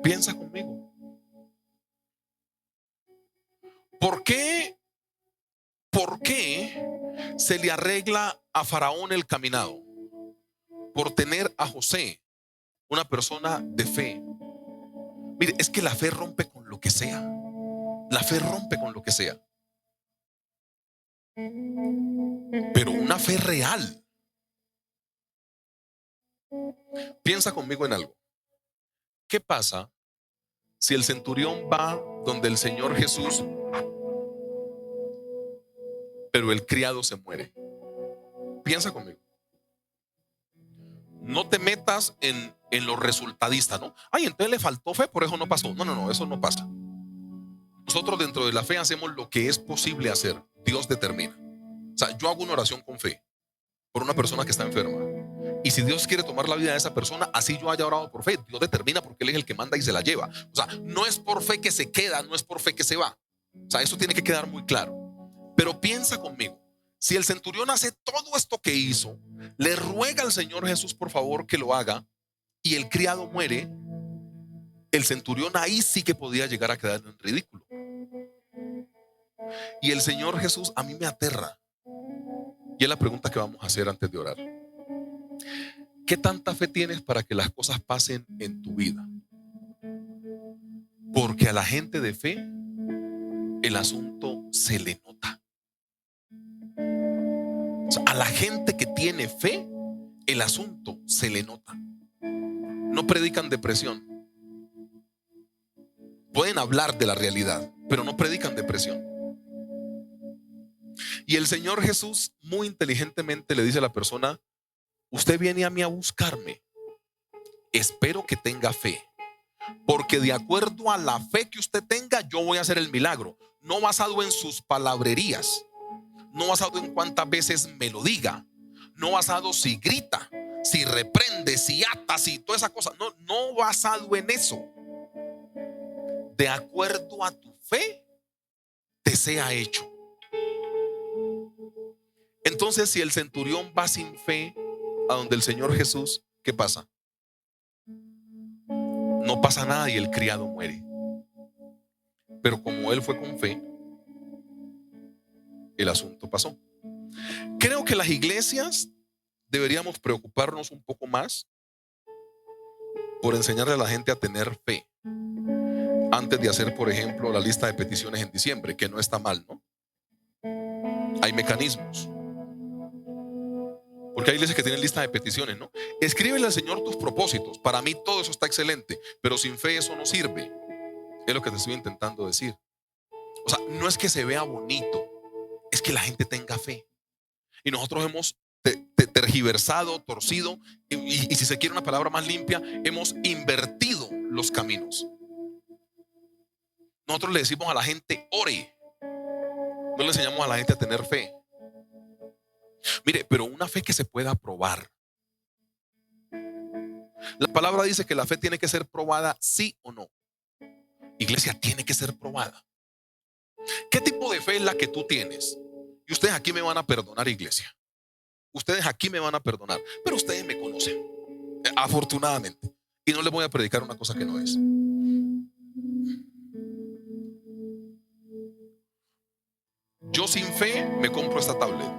Piensa conmigo. ¿Por qué se le arregla a Faraón el caminado? Por tener a José, una persona de fe. Mire, es que la fe rompe con lo que sea. La fe rompe con lo que sea. Pero una fe real. Piensa conmigo en algo. ¿Qué pasa si el centurión va donde el Señor Jesús, pero el criado se muere? Piensa conmigo. No te metas en lo resultadista, ¿no? Ay, entonces le faltó fe, por eso no pasó. No, eso no pasa. Nosotros dentro de la fe hacemos lo que es posible hacer. Dios determina. O sea, yo hago una oración con fe por una persona que está enferma. Y si Dios quiere tomar la vida de esa persona, así yo haya orado por fe, Dios determina porque Él es el que manda y se la lleva. O sea, no es por fe que se queda, no es por fe que se va. O sea, eso tiene que quedar muy claro. Pero piensa conmigo, si el centurión hace todo esto que hizo, le ruega al Señor Jesús por favor que lo haga, y el criado muere, el centurión ahí sí que podía llegar a quedar en ridículo. Y el Señor Jesús a mí me aterra. Y es la pregunta que vamos a hacer antes de orar. ¿Qué tanta fe tienes para que las cosas pasen en tu vida? Porque a la gente de fe el asunto se le nota. O sea, a la gente que tiene fe el asunto se le nota. No predican depresión. Pueden hablar de la realidad, pero no predican depresión. Y el Señor Jesús muy inteligentemente le dice a la persona: usted viene a mí a buscarme, espero que tenga fe, porque de acuerdo a la fe que usted tenga, yo voy a hacer el milagro, no basado en sus palabrerías, no basado en cuántas veces me lo diga, no basado si grita, si reprende, si ata, si toda esa cosa, no basado en eso. De acuerdo a tu fe, te sea hecho. Entonces, si el centurión va sin fe a donde el Señor Jesús, ¿qué pasa? No pasa nada y el criado muere. Pero como él fue con fe, el asunto pasó. Creo que las iglesias deberíamos preocuparnos un poco más por enseñarle a la gente a tener fe antes de hacer, por ejemplo, la lista de peticiones en diciembre, que no está mal, ¿no? Hay mecanismos. Porque hay iglesias que tienen lista de peticiones, ¿no? Escríbele al Señor tus propósitos. Para mí todo eso está excelente, pero sin fe eso no sirve. Es lo que te estoy intentando decir. O sea, no es que se vea bonito, es que la gente tenga fe. Y nosotros hemos tergiversado, torcido, y si se quiere una palabra más limpia, hemos invertido los caminos. Nosotros le decimos a la gente ore, no le enseñamos a la gente a tener fe. Mire, pero una fe que se pueda probar. La palabra dice que la fe tiene que ser probada sí o no. Iglesia, tiene que ser probada. ¿Qué tipo de fe es la que tú tienes? Y ustedes aquí me van a perdonar, iglesia. Ustedes aquí me van a perdonar, pero ustedes me conocen, afortunadamente. Y no les voy a predicar una cosa que no es. Yo sin fe me compro esta tablet.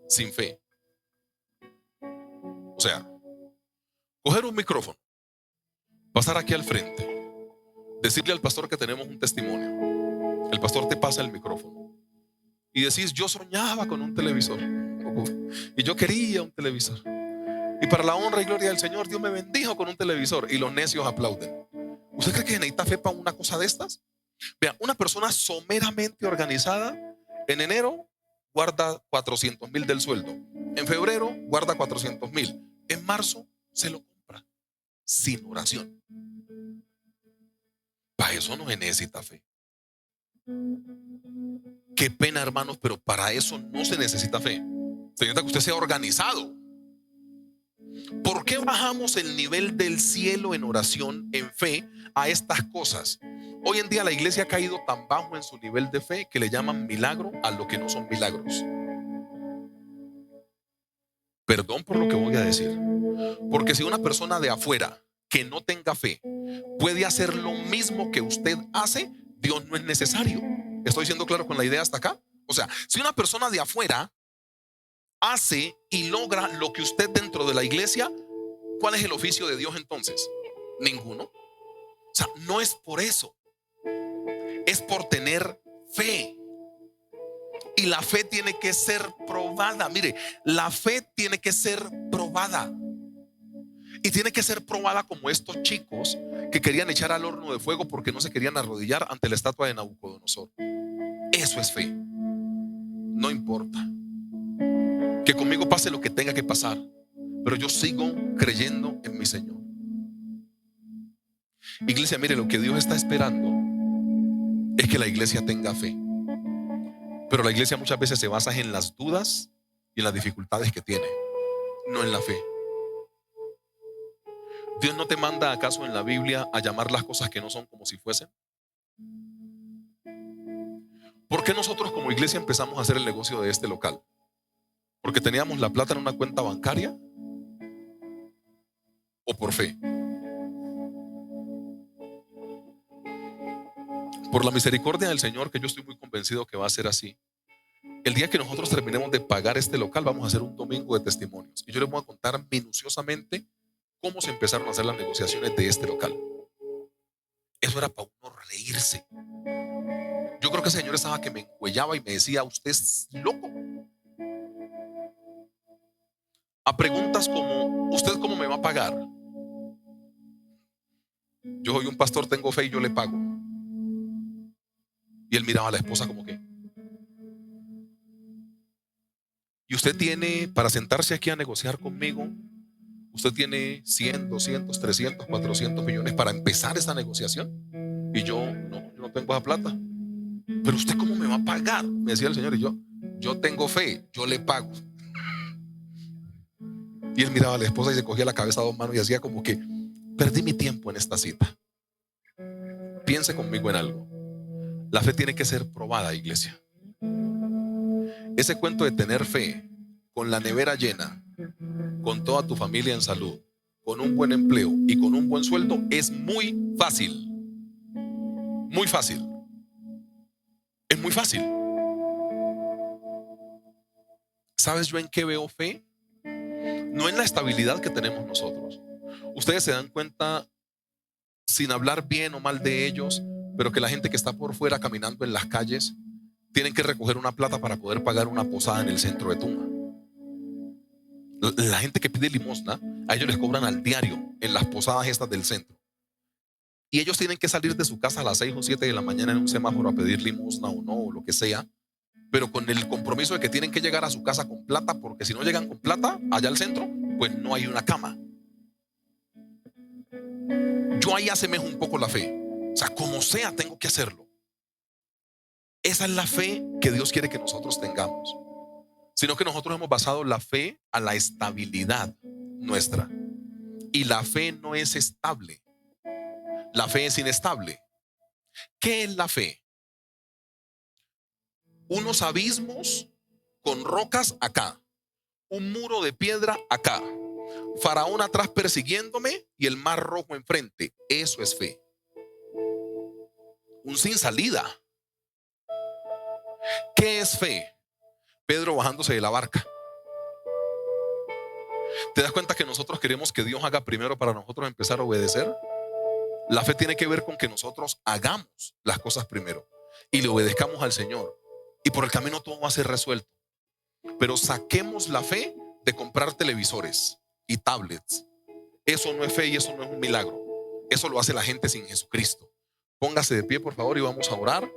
Sin fe. O sea, coger un micrófono, pasar aquí al frente, decirle al pastor que tenemos un testimonio. El pastor te pasa el micrófono y decís: yo soñaba con un televisor y yo quería un televisor, y para la honra y gloria del Señor, Dios me bendijo con un televisor, y los necios aplauden. ¿Usted cree que necesita fe para una cosa de estas? Vea, una persona someramente organizada en enero guarda 400,000 del sueldo, en febrero guarda 400,000, en marzo se lo compra sin oración. Para eso no se necesita fe. Qué pena, hermanos, pero para eso no se necesita fe. Se necesita que usted sea organizado. ¿Por qué bajamos el nivel del cielo en oración, en fe, a estas cosas? Hoy en día la iglesia ha caído tan bajo en su nivel de fe que le llaman milagro a lo que no son milagros. Perdón por lo que voy a decir, porque si una persona de afuera que no tenga fe puede hacer lo mismo que usted hace, Dios no es necesario. ¿Estoy siendo claro con la idea hasta acá? O sea, si una persona de afuera hace y logra lo que usted dentro de la iglesia, ¿cuál es el oficio de Dios entonces? Ninguno. O sea, no es por eso, es por tener fe. Y la fe tiene que ser probada. Mire, la fe tiene que ser probada. Y tiene que ser probada como estos chicos que querían echar al horno de fuego porque no se querían arrodillar ante la estatua de Nabucodonosor. Eso es fe. No importa que conmigo pase lo que tenga que pasar, pero yo sigo creyendo en mi Señor. Iglesia, mire, lo que Dios está esperando es que la iglesia tenga fe. Pero la iglesia muchas veces se basa en las dudas y en las dificultades que tiene, no en la fe. ¿Dios no te manda acaso en la Biblia a llamar las cosas que no son como si fuesen? ¿Por qué nosotros como iglesia empezamos a hacer el negocio de este local? ¿Porque teníamos la plata en una cuenta bancaria? ¿O por fe? Por la misericordia del Señor, que yo estoy muy convencido que va a ser así. El día que nosotros terminemos de pagar este local, vamos a hacer un domingo de testimonios. Y yo les voy a contar minuciosamente cómo se empezaron a hacer las negociaciones de este local. Eso era para uno reírse. Yo creo que ese señor estaba que me encuellaba y me decía: usted es loco. A preguntas como: ¿usted cómo me va a pagar? Yo soy un pastor, tengo fe y yo le pago. Y él miraba a la esposa como que: ¿y usted tiene para sentarse aquí a negociar conmigo? ¿Usted tiene 100, 200, 300, 400 millones para empezar esa negociación? Y yo no tengo esa plata. ¿Pero usted cómo me va a pagar? Me decía el Señor. Y yo tengo fe, yo le pago. Y él miraba a la esposa y se cogía la cabeza a dos manos y hacía como que: perdí mi tiempo en esta cita. Piense conmigo en algo. La fe tiene que ser probada, iglesia. Ese cuento de tener fe, con la nevera llena, con toda tu familia en salud, con un buen empleo y con un buen sueldo, es muy fácil. Muy fácil. Es muy fácil. ¿Sabes yo en qué veo fe? No en la estabilidad que tenemos nosotros. Ustedes se dan cuenta, sin hablar bien o mal de ellos, pero que la gente que está por fuera caminando en las calles tienen que recoger una plata para poder pagar una posada en el centro de Tuma. La gente que pide limosna, a ellos les cobran al diario en las posadas estas del centro. Y ellos tienen que salir de su casa a las 6 o 7 de la mañana en un semáforo a pedir limosna o no, o lo que sea, pero con el compromiso de que tienen que llegar a su casa con plata, porque si no llegan con plata allá al centro, pues no hay una cama. Yo ahí asemejo un poco la fe. O sea, como sea, tengo que hacerlo. Esa es la fe que Dios quiere que nosotros tengamos. Sino que nosotros hemos basado la fe a la estabilidad nuestra. Y la fe no es estable. La fe es inestable. ¿Qué es la fe? Unos abismos con rocas acá, un muro de piedra acá, Faraón atrás persiguiéndome y el mar rojo enfrente. Eso es fe. Un sin salida. ¿Qué es fe? Pedro bajándose de la barca. ¿Te das cuenta que nosotros queremos que Dios haga primero para nosotros empezar a obedecer? La fe tiene que ver con que nosotros hagamos las cosas primero y le obedezcamos al Señor. Y por el camino todo va a ser resuelto. Pero saquemos la fe de comprar televisores y tablets. Eso no es fe y eso no es un milagro. Eso lo hace la gente sin Jesucristo. Póngase de pie, por favor, y vamos a orar.